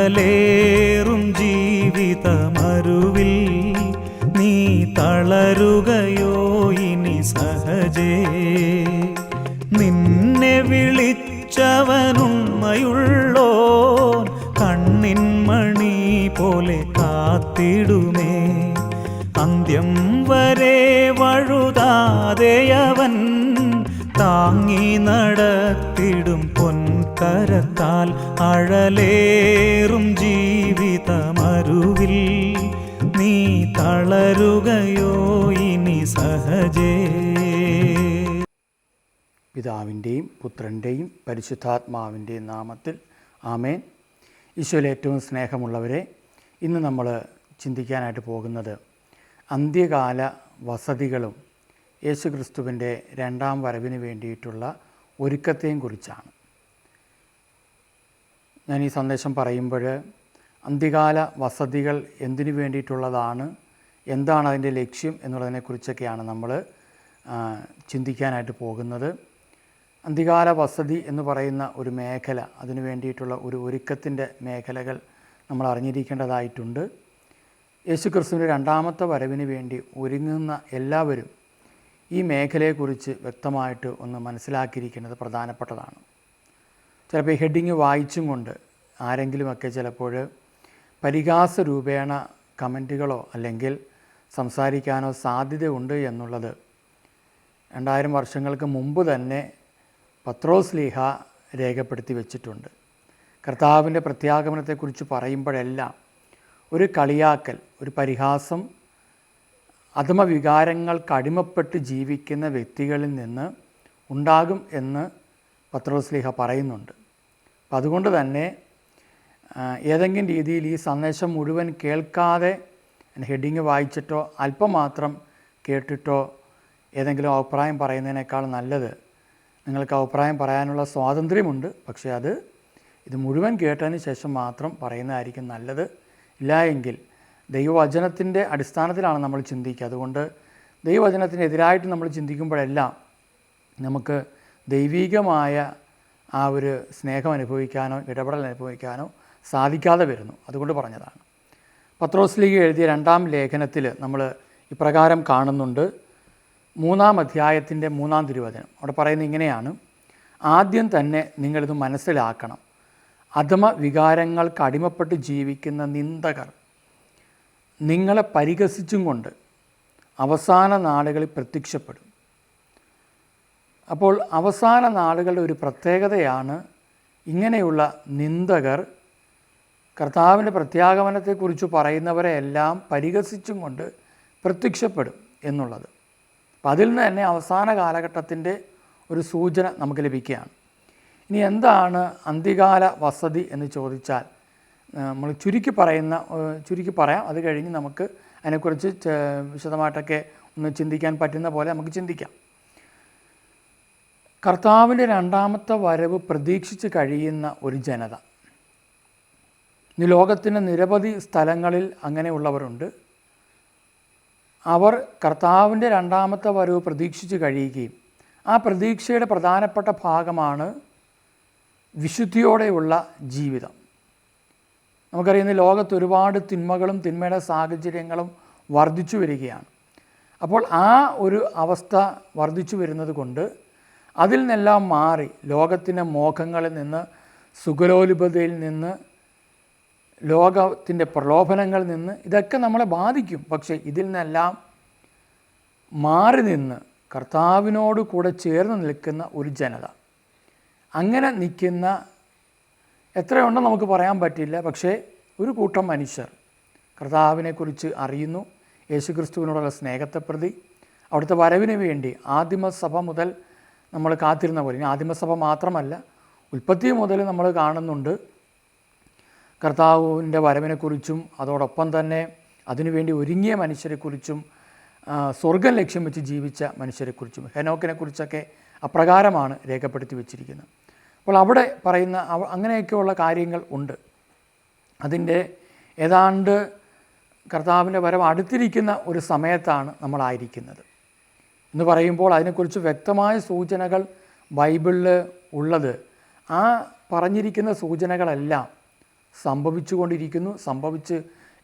അഴലേറും ജീവിതമരുവിൽ നീ തളരുകയോ ഇനി സഹജേ? നിന്നെ വിളിച്ചവനുണ്മയുള്ളോ കണ്ണിൻ മണി പോലെ കാത്തിടുമേ. അന്ത്യം വരെ വഴുതാതെയവൻ താങ്ങി നടത്തിടും പൊൻകരത്താൽ. അഴലേറും ജീവിതമരുവിൽ നീ തളരുകയോ ഇനി സഹജേ? പിതാവിൻ്റെയും പുത്രൻ്റെയും പരിശുദ്ധാത്മാവിൻ്റെയും നാമത്തിൽ ആമേൻ. ഈശോയിൽ ഏറ്റവും സ്നേഹമുള്ളവരെ, ഇന്ന് നമ്മൾ ചിന്തിക്കാനായിട്ട് പോകുന്നത് അന്ത്യകാല വസതികളും യേശുക്രിസ്തുവിൻ്റെ രണ്ടാം വരവിന് വേണ്ടിയിട്ടുള്ള ഒരുക്കത്തെയും കുറിച്ചാണ്. ഞാൻ ഈ സന്ദേശം പറയുമ്പോൾ അന്ത്യകാല വസതികൾ എന്തിനു വേണ്ടിയിട്ടുള്ളതാണ്, എന്താണ് അതിൻ്റെ ലക്ഷ്യം എന്നുള്ളതിനെക്കുറിച്ചൊക്കെയാണ് നമ്മൾ ചിന്തിക്കാനായിട്ട് പോകുന്നത്. അന്ത്യകാല വസതി എന്ന് പറയുന്ന ഒരു മേഖല, അതിനു വേണ്ടിയിട്ടുള്ള ഒരു ഒരുക്കത്തിൻ്റെ മേഖലകൾ നമ്മൾ അറിഞ്ഞിരിക്കേണ്ടതായിട്ടുണ്ട്. യേശുക്രിസ്തുവിൻ്റെ രണ്ടാമത്തെ വരവിന് വേണ്ടി ഒരുങ്ങുന്ന എല്ലാവരും ഈ മേഖലയെക്കുറിച്ച് വ്യക്തമായിട്ട് ഒന്ന് മനസ്സിലാക്കിയിരിക്കുന്നത് പ്രധാനപ്പെട്ടതാണ്. ചിലപ്പോൾ ഈ ഹെഡിങ് വായിച്ചും കൊണ്ട് ആരെങ്കിലുമൊക്കെ ചിലപ്പോൾ പരിഹാസ രൂപേണ കമൻറ്റുകളോ അല്ലെങ്കിൽ സംസാരിക്കാനോ സാധ്യതയുണ്ട് എന്നുള്ളത് 2000 വർഷങ്ങൾക്ക് മുമ്പ് തന്നെ പത്രോസ് ശ്ലീഹ രേഖപ്പെടുത്തി വച്ചിട്ടുണ്ട്. കർത്താവിൻ്റെ പ്രത്യാഗമനത്തെക്കുറിച്ച് പറയുമ്പോഴെല്ലാം ഒരു കളിയാക്കൽ, ഒരു പരിഹാസം അധമവികാരങ്ങൾക്ക് അടിമപ്പെട്ട് ജീവിക്കുന്ന വ്യക്തികളിൽ നിന്ന് ഉണ്ടാകും എന്ന് പത്രോസ് ശ്ലീഹ പറയുന്നുണ്ട്. അപ്പം അതുകൊണ്ട് തന്നെ ഏതെങ്കിലും രീതിയിൽ ഈ സന്ദേശം മുഴുവൻ കേൾക്കാതെ ഹെഡിങ് വായിച്ചിട്ടോ അല്പം മാത്രം കേട്ടിട്ടോ ഏതെങ്കിലും അഭിപ്രായം പറയുന്നതിനേക്കാൾ നല്ലത്, നിങ്ങൾക്ക് അഭിപ്രായം പറയാനുള്ള സ്വാതന്ത്ര്യമുണ്ട്, പക്ഷേ ഇത് മുഴുവൻ കേട്ടതിന് ശേഷം മാത്രം പറയുന്നതായിരിക്കും നല്ലത്. ഇല്ല എങ്കിൽ ദൈവവചനത്തിൻ്റെ അടിസ്ഥാനത്തിലാണ് നമ്മൾ ചിന്തിക്കുക. അതുകൊണ്ട് ദൈവവചനത്തിനെതിരായിട്ട് നമ്മൾ ചിന്തിക്കുമ്പോഴെല്ലാം നമുക്ക് ദൈവികമായ ആ ഒരു സ്നേഹം അനുഭവിക്കാനോ ഇടപെടൽ അനുഭവിക്കാനോ സാധിക്കാതെ വരുന്നു. അതുകൊണ്ട് പറഞ്ഞതാണ്. പത്രോസ് ശ്ലീഹ എഴുതിയ രണ്ടാം ലേഖനത്തിൽ നമ്മൾ ഇപ്രകാരം കാണുന്നുണ്ട്. 3-ാം അധ്യായത്തിൻ്റെ 3-ാം തിരുവചനം. അവിടെ പറയുന്നത് ഇങ്ങനെയാണ്: ആദ്യം തന്നെ നിങ്ങളിത് മനസ്സിലാക്കണം, അധമ വികാരങ്ങൾക്ക് അടിമപ്പെട്ട് ജീവിക്കുന്ന നിന്ദകർ നിങ്ങളെ പരിഹസിച്ചും കൊണ്ട് അവസാന നാളുകളിൽ പ്രത്യക്ഷപ്പെടും. അപ്പോൾ അവസാന നാളുകളുടെ ഒരു പ്രത്യേകതയാണ് ഇങ്ങനെയുള്ള നിന്ദകർ കർത്താവിൻ്റെ പ്രത്യാഗമനത്തെക്കുറിച്ച് പറയുന്നവരെ എല്ലാം പരിഹസിച്ചും കൊണ്ട് പ്രത്യക്ഷപ്പെടും എന്നുള്ളത്. അപ്പം അതിൽ നിന്ന് തന്നെ അവസാന കാലഘട്ടത്തിൻ്റെ ഒരു സൂചന നമുക്ക് ലഭിക്കുകയാണ്. ഇനി എന്താണ് അന്ത്യകാല വസതി എന്ന് ചോദിച്ചാൽ നമ്മൾ ചുരുക്കി പറയാം. അത് കഴിഞ്ഞ് നമുക്ക് അതിനെക്കുറിച്ച് വിശദമായിട്ടൊക്കെ ഒന്ന് ചിന്തിക്കാൻ പറ്റുന്ന പോലെ നമുക്ക് ചിന്തിക്കാം. കർത്താവിൻ്റെ രണ്ടാമത്തെ വരവ് പ്രതീക്ഷിച്ച് കഴിയുന്ന ഒരു ജനത. ഇന്ന് ലോകത്തിൻ്റെ നിരവധി സ്ഥലങ്ങളിൽ അങ്ങനെയുള്ളവരുണ്ട്. അവർ കർത്താവിൻ്റെ രണ്ടാമത്തെ വരവ് പ്രതീക്ഷിച്ച് കഴിയുകയും ആ പ്രതീക്ഷയുടെ പ്രധാനപ്പെട്ട ഭാഗമാണ് വിശുദ്ധിയോടെയുള്ള ജീവിതം. നമുക്കറിയുന്ന ലോകത്ത് ഒരുപാട് തിന്മകളും തിന്മയുടെ സാഹചര്യങ്ങളും വർദ്ധിച്ചു വരികയാണ്. അപ്പോൾ ആ ഒരു അവസ്ഥ വർദ്ധിച്ചു വരുന്നത് കൊണ്ട് അതിൽ നിന്നെല്ലാം മാറി ലോകത്തിൻ്റെ മോഹങ്ങളിൽ നിന്ന്, സുഖലോലുപതയിൽ നിന്ന്, ലോകത്തിൻ്റെ പ്രലോഭനങ്ങളിൽ നിന്ന് ഇതൊക്കെ നമ്മളെ ബാധിക്കും. പക്ഷേ ഇതിൽ നിന്നെല്ലാം മാറി നിന്ന് കർത്താവിനോട് കൂടെ ചേർന്ന് നിൽക്കുന്ന ഒരു ജനത, അങ്ങനെ നിൽക്കുന്ന എത്രയുണ്ടെന്ന് നമുക്ക് പറയാൻ പറ്റില്ല. പക്ഷേ ഒരു കൂട്ടം മനുഷ്യർ കർത്താവിനെക്കുറിച്ച് അറിയുന്നു, യേശുക്രിസ്തുവിനോടുള്ള സ്നേഹത്തെ പ്രതി, അവിടുത്തെ വരവിന് വേണ്ടി ആദിമസഭ മുതൽ നമ്മൾ കാത്തിരുന്ന പോലെ, ഇനി ആദിമസഭ മാത്രമല്ല, ഉൽപ്പത്തി മുതൽ നമ്മൾ കാണുന്നുണ്ട് കർത്താവിൻ്റെ വരവിനെക്കുറിച്ചും അതോടൊപ്പം തന്നെ അതിനുവേണ്ടി ഒരുങ്ങിയ മനുഷ്യരെക്കുറിച്ചും സ്വർഗം ലക്ഷ്യം വെച്ച് ജീവിച്ച മനുഷ്യരെക്കുറിച്ചും ഹെനോക്കിനെക്കുറിച്ചൊക്കെ അപ്രകാരമാണ് രേഖപ്പെടുത്തി വച്ചിരിക്കുന്നത്. അപ്പോൾ അവിടെ പറയുന്ന അങ്ങനെയൊക്കെയുള്ള കാര്യങ്ങൾ ഉണ്ട്. അതിൻ്റെ ഏതാണ്ട് കർത്താവിൻ്റെ വരവ് അടുത്തിരിക്കുന്ന ഒരു സമയത്താണ് നമ്മളായിരിക്കുന്നത് എന്ന് പറയുമ്പോൾ അതിനെക്കുറിച്ച് വ്യക്തമായ സൂചനകൾ ബൈബിളിൽ ഉള്ളത്. ആ പറഞ്ഞിരിക്കുന്ന സൂചനകളെല്ലാം സംഭവിച്ചുകൊണ്ടിരിക്കുന്നു.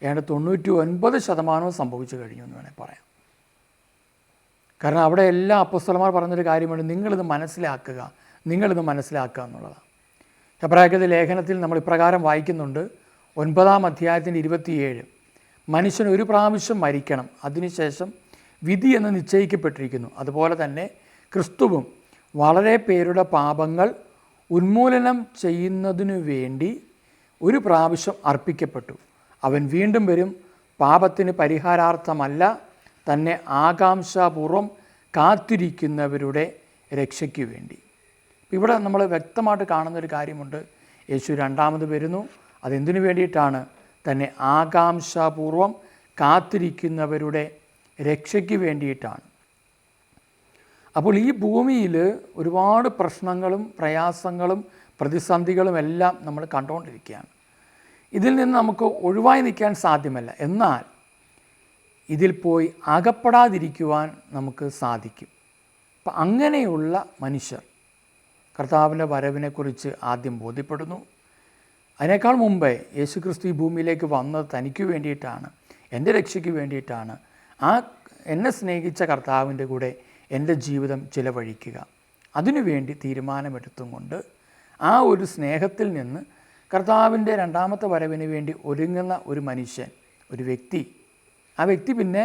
ഏതാണ്ട് 99% സംഭവിച്ചു കഴിഞ്ഞു എന്ന് വേണേൽ പറയാം. കാരണം അവിടെ എല്ലാ അപ്പോസ്തലന്മാർ പറഞ്ഞൊരു കാര്യമാണ്, നിങ്ങളിത് മനസ്സിലാക്കുക എന്നുള്ളതാണ്. ഹെബ്രായരുടെ ലേഖനത്തിൽ നമ്മൾ ഇപ്രകാരം വായിക്കുന്നുണ്ട്, 9 അധ്യായത്തിൻ്റെ 27, മനുഷ്യൻ ഒരു പ്രാവശ്യം മരിക്കണം, അതിനുശേഷം വിധി എന്ന് നിശ്ചയിക്കപ്പെട്ടിരിക്കുന്നു. അതുപോലെ തന്നെ ക്രിസ്തുവും വളരെ പേരുടെ പാപങ്ങൾ ഉന്മൂലനം ചെയ്യുന്നതിനു വേണ്ടി ഒരു പ്രാവശ്യം അർപ്പിക്കപ്പെട്ടു. അവൻ വീണ്ടും വരും, പാപത്തിന് പരിഹാരാർത്ഥമല്ല, തന്നെ ആകാംക്ഷാപൂർവം കാത്തിരിക്കുന്നവരുടെ രക്ഷയ്ക്ക് വേണ്ടി. ഇവിടെ നമ്മൾ വ്യക്തമായിട്ട് കാണുന്നൊരു കാര്യമുണ്ട്, യേശു രണ്ടാമത് വരുന്നു. അതെന്തിനു വേണ്ടിയിട്ടാണ്? തന്നെ ആകാംക്ഷാപൂർവം കാത്തിരിക്കുന്നവരുടെ രക്ഷയ്ക്ക് വേണ്ടിയിട്ടാണ്. അപ്പോൾ ഈ ഭൂമിയിൽ ഒരുപാട് പ്രശ്നങ്ങളും പ്രയാസങ്ങളും പ്രതിസന്ധികളും എല്ലാം നമ്മൾ കണ്ടുകൊണ്ടിരിക്കുകയാണ്. ഇതിൽ നിന്ന് നമുക്ക് ഒഴിവായി നിൽക്കാൻ സാധ്യമല്ല. എന്നാൽ ഇതിൽ പോയി അകപ്പെടാതിരിക്കുവാൻ നമുക്ക് സാധിക്കും. അപ്പം അങ്ങനെയുള്ള മനുഷ്യർ കർത്താവിൻ്റെ വരവിനെക്കുറിച്ച് ആദ്യം ബോധ്യപ്പെടുന്നു. അതിനേക്കാൾ മുമ്പേ യേശുക്രിസ്തു ഈ ഭൂമിയിലേക്ക് വന്നത് തനിക്ക് വേണ്ടിയിട്ടാണ്, എൻ്റെ രക്ഷയ്ക്ക് വേണ്ടിയിട്ടാണ്. എന്നെ സ്നേഹിച്ച കർത്താവിൻ്റെ കൂടെ എൻ്റെ ജീവിതം ചിലവഴിക്കുക, അതിനുവേണ്ടി തീരുമാനമെടുത്തും കൊണ്ട് ആ ഒരു സ്നേഹത്തിൽ നിന്ന് കർത്താവിൻ്റെ രണ്ടാമത്തെ വരവിന് വേണ്ടി ഒരുങ്ങുന്ന ഒരു മനുഷ്യൻ, ഒരു വ്യക്തി, ആ വ്യക്തി പിന്നെ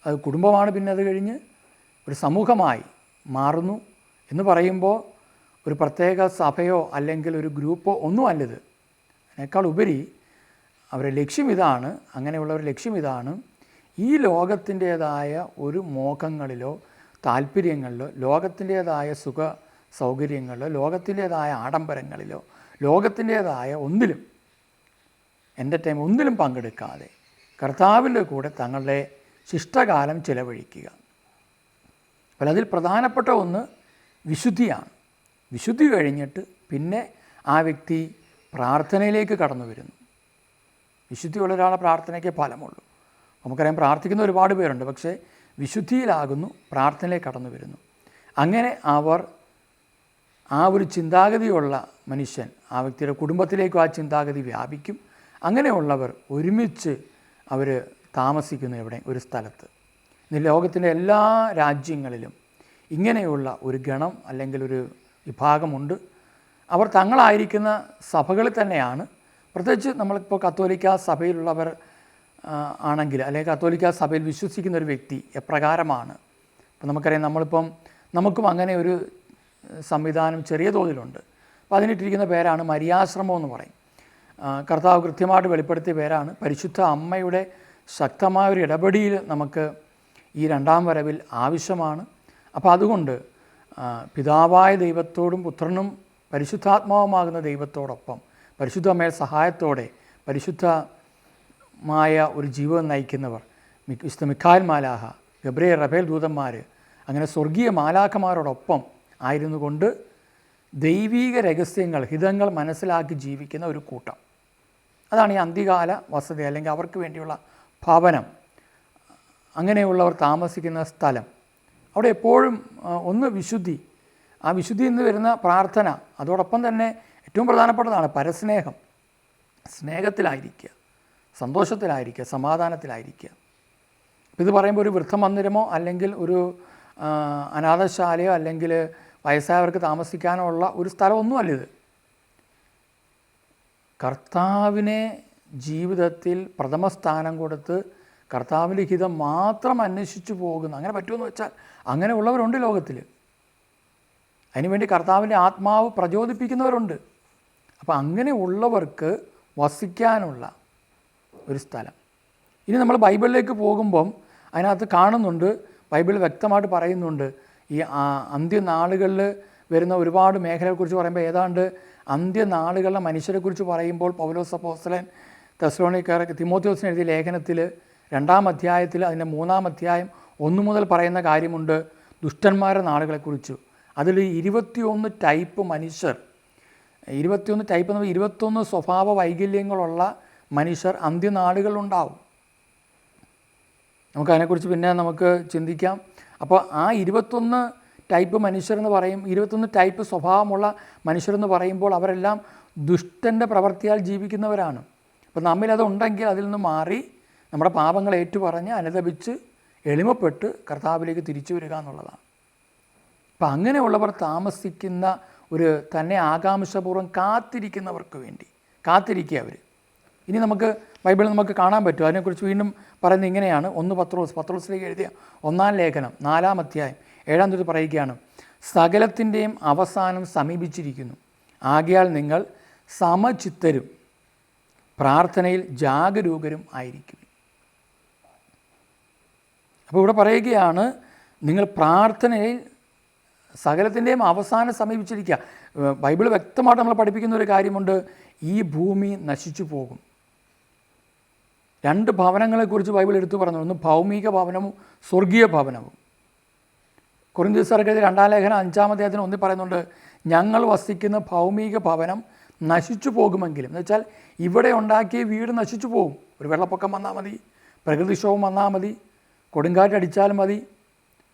അത് കുടുംബമാണ്, പിന്നെ അത് കഴിഞ്ഞ് ഒരു സമൂഹമായി മാറുന്നു എന്ന് പറയുമ്പോൾ ഒരു പ്രത്യേക സഭയോ അല്ലെങ്കിൽ ഒരു ഗ്രൂപ്പോ ഒന്നും അല്ലത്. അതിനേക്കാൾ ഉപരി അവരുടെ ലക്ഷ്യം ഇതാണ്, അങ്ങനെയുള്ളവരുടെ ലക്ഷ്യം ഇതാണ്, ഈ ലോകത്തിൻ്റേതായ ഒരു മോഹങ്ങളിലോ താല്പര്യങ്ങളിലോ ലോകത്തിൻ്റേതായ സുഖ സൗകര്യങ്ങളിലോ ലോകത്തിൻ്റേതായ ആഡംബരങ്ങളിലോ ലോകത്തിൻ്റേതായ ഒന്നിലും പങ്കെടുക്കാതെ കർത്താവിൻ്റെ കൂടെ തങ്ങളുടെ ശിഷ്ടകാലം ചിലവഴിക്കുക. അപ്പോൾ അതിൽ പ്രധാനപ്പെട്ട ഒന്ന് വിശുദ്ധിയാണ്. വിശുദ്ധി കഴിഞ്ഞിട്ട് പിന്നെ ആ വ്യക്തി പ്രാർത്ഥനയിലേക്ക് കടന്നു വരുന്നു. വിശുദ്ധിയുള്ള ഒരാളെ പ്രാർത്ഥനയ്ക്ക് ഫലമുള്ളൂ. നമുക്കറിയാം, പ്രാർത്ഥിക്കുന്ന ഒരുപാട് പേരുണ്ട്, പക്ഷേ വിശുദ്ധിയിലാകുന്നു, പ്രാർത്ഥനയിലേക്ക് കടന്നു വരുന്നു. അങ്ങനെ അവർ ആ ഒരു ചിന്താഗതിയുള്ള മനുഷ്യൻ, ആ വ്യക്തിയുടെ കുടുംബത്തിലേക്കും ആ ചിന്താഗതി വ്യാപിക്കും. അങ്ങനെയുള്ളവർ ഒരുമിച്ച് അവർ താമസിക്കുന്നു എവിടെ? ഒരു സ്ഥലത്ത്. ഇന്ന് ലോകത്തിൻ്റെ എല്ലാ രാജ്യങ്ങളിലും ഇങ്ങനെയുള്ള ഒരു ഗണം അല്ലെങ്കിൽ ഒരു വിഭാഗമുണ്ട്. അവർ തങ്ങളായിരിക്കുന്ന സഭകളിൽ തന്നെയാണ്. പ്രത്യേകിച്ച് നമ്മളിപ്പോൾ കത്തോലിക്ക സഭയിലുള്ളവർ ആണെങ്കിൽ, അല്ലെങ്കിൽ കത്തോലിക്ക സഭയിൽ വിശ്വസിക്കുന്ന ഒരു വ്യക്തി എപ്രകാരമാണ്, ഇപ്പം നമുക്കറിയാം, നമുക്കും അങ്ങനെ ഒരു സംവിധാനം ചെറിയ തോതിലുണ്ട്. അപ്പോൾ അതിനിട്ടിരിക്കുന്ന പേരാണ് മരിയാശ്രമം എന്ന് പറയും. കർത്താവ് കൃത്യമായിട്ട് വെളിപ്പെടുത്തിയ പേരാണ്. പരിശുദ്ധ അമ്മയുടെ ശക്തമായ ഒരു ഇടപെടൽ നമുക്ക് ഈ രണ്ടാം വരവിൽ ആവശ്യമാണ്. അപ്പോൾ അതുകൊണ്ട് പിതാവായ ദൈവത്തോടും പുത്രനും പരിശുദ്ധാത്മാവുമാകുന്ന ദൈവത്തോടൊപ്പം പരിശുദ്ധ അമ്മയുടെ സഹായത്തോടെ പരിശുദ്ധമായ ഒരു ജീവിതം നയിക്കുന്നവർ, വിശുദ്ധ മിഖായേൽ മാലാഖ, ഗബ്രിയേൽ റഫേൽ ദൂതന്മാർ, അങ്ങനെ സ്വർഗീയ മാലാഖമാരോടൊപ്പം ആയിരുന്നു കൊണ്ട് ദൈവീക രഹസ്യങ്ങൾ, ഹിതങ്ങൾ മനസ്സിലാക്കി ജീവിക്കുന്ന ഒരു കൂട്ടം. അതാണ് ഈ അന്ത്യകാല വസതി, അല്ലെങ്കിൽ അവർക്ക് വേണ്ടിയുള്ള ഭവനം, അങ്ങനെയുള്ളവർ താമസിക്കുന്ന സ്ഥലം. അവിടെ എപ്പോഴും ഒന്ന് വിശുദ്ധി, ആ വിശുദ്ധിയിൽ നിന്ന് വരുന്ന പ്രാർത്ഥന, അതോടൊപ്പം തന്നെ ഏറ്റവും പ്രധാനപ്പെട്ടതാണ് പരസ്നേഹം. സ്നേഹത്തിലായിരിക്കുക, സന്തോഷത്തിലായിരിക്കുക, സമാധാനത്തിലായിരിക്കുക. ഇത് പറയുമ്പോൾ ഒരു വൃദ്ധമന്ദിരമോ അല്ലെങ്കിൽ ഒരു അനാഥശാലയോ അല്ലെങ്കിൽ വയസ്സായവർക്ക് താമസിക്കാനോ ഉള്ള ഒരു സ്ഥലമൊന്നുമല്ലിത്. കർത്താവിനെ ജീവിതത്തിൽ പ്രഥമ സ്ഥാനം കൊടുത്ത് കർത്താവിൻ്റെ ഹിതം മാത്രം അന്വേഷിച്ചു പോകുന്ന, അങ്ങനെ പറ്റുമെന്ന് വെച്ചാൽ അങ്ങനെയുള്ളവരുണ്ട് ലോകത്തിൽ. അതിനുവേണ്ടി കർത്താവിൻ്റെ ആത്മാവ് പ്രചോദിപ്പിക്കുന്നവരുണ്ട്. അപ്പോൾ അങ്ങനെയുള്ളവർക്ക് വസിക്കാനുള്ള ഒരു സ്ഥലം. ഇനി നമ്മൾ ബൈബിളിലേക്ക് പോകുമ്പം അതിനകത്ത് കാണുന്നുണ്ട്, ബൈബിൾ വ്യക്തമായിട്ട് പറയുന്നുണ്ട്, ഈ അന്ത്യനാളുകളിൽ വരുന്ന ഒരുപാട് മേഖലയെക്കുറിച്ച് പറയുമ്പോൾ ഏതാണ്ട് അന്ത്യനാളുകളിലെ മനുഷ്യരെക്കുറിച്ച് പറയുമ്പോൾ പൗലോസ് അപ്പോസ്തലൻ തെസ്സലോനിക്കർക്ക് തിമോഥെയോസിന് എഴുതിയ ലേഖനത്തിൽ 2-ാം അധ്യായത്തിൽ അതിൻ്റെ 3-ാം അധ്യായം 1 മുതൽ പറയുന്ന കാര്യമുണ്ട് ദുഷ്ടന്മാരുടെ നാളുകളെക്കുറിച്ച്. അതിൽ 21 ടൈപ്പ് മനുഷ്യർ, 21 ടൈപ്പ് എന്ന് പറഞ്ഞാൽ 21 സ്വഭാവ വൈകല്യങ്ങളുള്ള മനുഷ്യർ അന്ത്യനാളുകളിലുണ്ടാവും. നമുക്കതിനെക്കുറിച്ച് പിന്നെ നമുക്ക് ചിന്തിക്കാം. അപ്പോൾ ആ 21 ടൈപ്പ് മനുഷ്യരെന്ന് പറയും, 21 ടൈപ്പ് സ്വഭാവമുള്ള മനുഷ്യരെന്ന് പറയുമ്പോൾ അവരെല്ലാം ദുഷ്ടൻ്റെ പ്രവൃത്തിയാൽ ജീവിക്കുന്നവരാണ്. അപ്പോൾ നമ്മിലതുണ്ടെങ്കിൽ അതിൽ നിന്ന് മാറി നമ്മുടെ പാപങ്ങൾ ഏറ്റുപറഞ്ഞ് അനുതപിച്ച് എളിമപ്പെട്ട് കർത്താവിലേക്ക് തിരിച്ചു വരിക എന്നുള്ളതാണ്. അപ്പം അങ്ങനെയുള്ളവർ താമസിക്കുന്ന ഒരു തന്നെ ആകാംക്ഷപൂർവ്വം കാത്തിരിക്കുന്നവർക്ക് വേണ്ടി കാത്തിരിക്കുക അവർ. ഇനി നമുക്ക് ബൈബിളിൽ നമുക്ക് കാണാൻ പറ്റും. അതിനെക്കുറിച്ച് വീണ്ടും പറയുന്നത് ഇങ്ങനെയാണ്. 1 പത്രോസിലേക്ക് എഴുതിയ 1-ാം ലേഖനം 4-ാം അധ്യായം 7-ാം തീയതി പറയുകയാണ്, സകലത്തിൻ്റെയും അവസാനം സമീപിച്ചിരിക്കുന്നു. ആകയാൽ നിങ്ങൾ സമചിത്തരും പ്രാർത്ഥനയിൽ ജാഗരൂകരും ആയിരിക്കും. അപ്പോൾ ഇവിടെ പറയുകയാണ്, നിങ്ങൾ പ്രാർത്ഥനയിൽ സകലത്തിൻ്റെയും അവസാനം സമീപിച്ചിരിക്കുക. ബൈബിൾ വ്യക്തമായിട്ട് നമ്മൾ പഠിപ്പിക്കുന്ന ഒരു കാര്യമുണ്ട്, ഈ ഭൂമി നശിച്ചു പോകും. 2 ഭവനങ്ങളെക്കുറിച്ച് ബൈബിൾ എടുത്തു പറഞ്ഞു. ഒന്ന് ഭൗമിക ഭവനവും സ്വർഗീയ ഭവനവും. കൊരിന്ത്യർക്കെഴുതിയ 2-ാം ലേഖനം 5-ാം അധ്യായത്തിന് 1 പറയുന്നുണ്ട്, ഞങ്ങൾ വസിക്കുന്ന ഭൗമിക ഭവനം നശിച്ചു പോകുമെങ്കിലും, എന്ന് വെച്ചാൽ ഇവിടെ ഉണ്ടാക്കിയ വീട് നശിച്ചു പോകും. ഒരു വെള്ളപ്പൊക്കം വന്നാൽ മതി, പ്രകൃതിക്ഷോഭം വന്നാൽ മതി, കൊടുങ്കാറ്റടിച്ചാൽ മതി,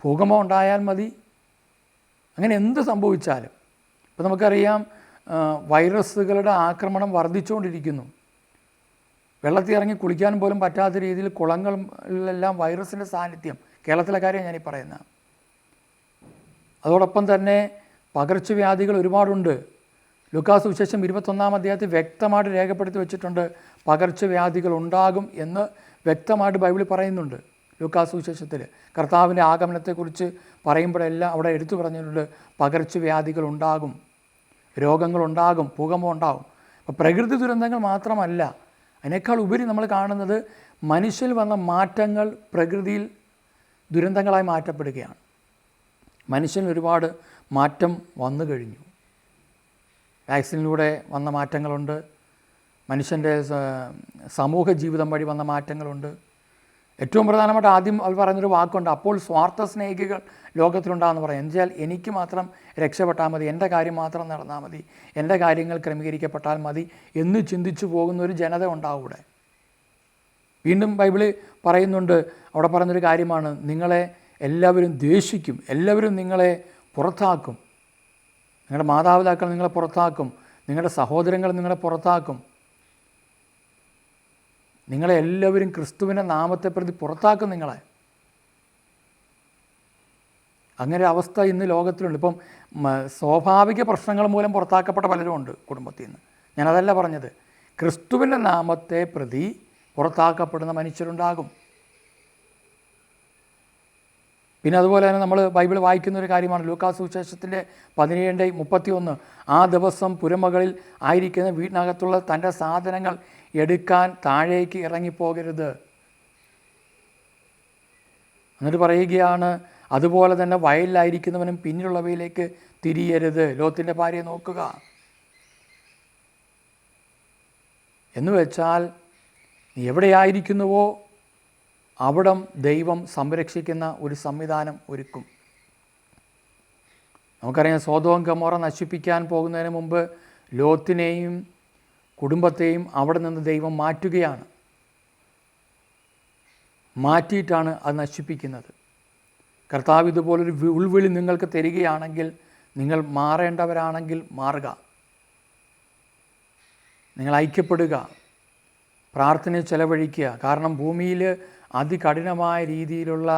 ഭൂകമ്പം ഉണ്ടായാൽ മതി, അങ്ങനെ എന്ത് സംഭവിച്ചാലും. ഇപ്പോൾ നമുക്കറിയാം, വൈറസുകളുടെ ആക്രമണം വർദ്ധിച്ചുകൊണ്ടിരിക്കുന്നു. വെള്ളത്തിൽ ഇറങ്ങി കുളിക്കാൻ പോലും പറ്റാത്ത രീതിയിൽ കുളങ്ങളിലെല്ലാം വൈറസിൻ്റെ സാന്നിധ്യം. കേരളത്തിലെ കാര്യം ഞാനീ പറയുന്നത്. അതോടൊപ്പം തന്നെ പകർച്ചവ്യാധികൾ ഒരുപാടുണ്ട്. ലൂക്കാസ് സുവിശേഷം 21-ാം അധ്യായത്തിൽ വ്യക്തമായിട്ട് രേഖപ്പെടുത്തി വെച്ചിട്ടുണ്ട്, പകർച്ചവ്യാധികൾ ഉണ്ടാകും എന്ന് വ്യക്തമായിട്ട് ബൈബിളിൽ പറയുന്നുണ്ട്. ലൂക്കാസ് സുവിശേഷത്തിൽ കർത്താവിൻ്റെ ആഗമനത്തെക്കുറിച്ച് പറയുമ്പോഴെല്ലാം അവിടെ എടുത്തു പറഞ്ഞിട്ടുണ്ട്, പകർച്ചവ്യാധികൾ ഉണ്ടാകും, രോഗങ്ങളുണ്ടാകും, ഭൂകമ്പം ഉണ്ടാകും. അപ്പോൾ പ്രകൃതി ദുരന്തങ്ങൾ മാത്രമല്ല, അതിനേക്കാൾ ഉപരി നമ്മൾ കാണുന്നത് മനുഷ്യൽ വന്ന മാറ്റങ്ങൾ പ്രകൃതിയിൽ ദുരന്തങ്ങളായി മാറ്റപ്പെടുകയാണ്. മനുഷ്യന് ഒരുപാട് മാറ്റം വന്നു കഴിഞ്ഞു. വാക്സിനിലൂടെ വന്ന മാറ്റങ്ങളുണ്ട്, മനുഷ്യൻ്റെ സമൂഹ ജീവിതം വഴി വന്ന മാറ്റങ്ങളുണ്ട്. ഏറ്റവും പ്രധാനമായിട്ട് ആദ്യം അവർ പറയുന്നൊരു വാക്കുണ്ട്, അപ്പോൾ സ്വാർത്ഥ സ്നേഹികൾ ലോകത്തിലുണ്ടാകുമെന്ന് പറയും. എന്നുവെച്ചാൽ എനിക്ക് മാത്രം രക്ഷപ്പെട്ടാൽ മതി, എൻ്റെ കാര്യം മാത്രം നടന്നാൽ മതി, എൻ്റെ കാര്യങ്ങൾ ക്രമീകരിക്കപ്പെട്ടാൽ മതി എന്ന് ചിന്തിച്ചു പോകുന്ന ഒരു ജനത ഉണ്ടാവും ഇവിടെ. വീണ്ടും ബൈബിളിൽ പറയുന്നുണ്ട്, അവിടെ പറയുന്നൊരു കാര്യമാണ്, നിങ്ങളെ എല്ലാവരും ദ്വേഷിക്കും, എല്ലാവരും നിങ്ങളെ പുറത്താക്കും, നിങ്ങളുടെ മാതാപിതാക്കൾ നിങ്ങളെ പുറത്താക്കും, നിങ്ങളുടെ സഹോദരങ്ങൾ നിങ്ങളെ പുറത്താക്കും, നിങ്ങളെ എല്ലാവരും ക്രിസ്തുവിൻ്റെ നാമത്തെ പ്രതി പുറത്താക്കും നിങ്ങളെ. അങ്ങനെ ഒരു അവസ്ഥ ഇന്ന് ലോകത്തിലുണ്ട്. ഇപ്പം സ്വാഭാവിക പ്രശ്നങ്ങൾ മൂലം പുറത്താക്കപ്പെട്ട പലരും ഉണ്ട് കുടുംബത്തിൽ നിന്ന്. ഞാനതല്ല പറഞ്ഞത്, ക്രിസ്തുവിൻ്റെ നാമത്തെ പ്രതി പുറത്താക്കപ്പെടുന്ന മനുഷ്യരുണ്ടാകും. പിന്നെ അതുപോലെ തന്നെ നമ്മൾ ബൈബിൾ വായിക്കുന്ന ഒരു കാര്യമാണ് ലൂക്കാസ് സുവിശേഷത്തിൻ്റെ 17:31, ആ ദിവസം പുരമകളിൽ ആയിരിക്കുന്ന വീടിനകത്തുള്ള തൻ്റെ സാധനങ്ങൾ എടുക്കാൻ താഴേക്ക് ഇറങ്ങിപ്പോകരുത്. എന്നിട്ട് പറയുകയാണ്, അതുപോലെ തന്നെ വയലിലായിരിക്കുന്നവനും പിന്നിലുള്ളവയിലേക്ക് തിരിയരുത്. ലോത്തിൻ്റെ ഭാര്യയെ നോക്കുക എന്ന് വെച്ചാൽ, നീ എവിടെയായിരിക്കുന്നുവോ അവിടം ദൈവം സംരക്ഷിക്കുന്ന ഒരു സംവിധാനം ഒരുക്കും. നമുക്കറിയാം, സോദോം ഗൊമോറ നശിപ്പിക്കാൻ പോകുന്നതിന് മുമ്പ് ലോത്തിനെയും കുടുംബത്തെയും അവിടെ നിന്ന് ദൈവം മാറ്റുകയാണ്. മാറ്റിയിട്ടാണ് അത് നശിപ്പിക്കുന്നത്. കർത്താവ് ഇതുപോലൊരു ഉൾവിളി നിങ്ങൾക്ക് തരികയാണെങ്കിൽ, നിങ്ങൾ മാറേണ്ടവരാണെങ്കിൽ മാറുക, നിങ്ങൾ ഐക്യപ്പെടുക, പ്രാർത്ഥനയിൽ ചെലവഴിക്കുക. കാരണം ഭൂമിയിൽ അതികഠിനമായ രീതിയിലുള്ള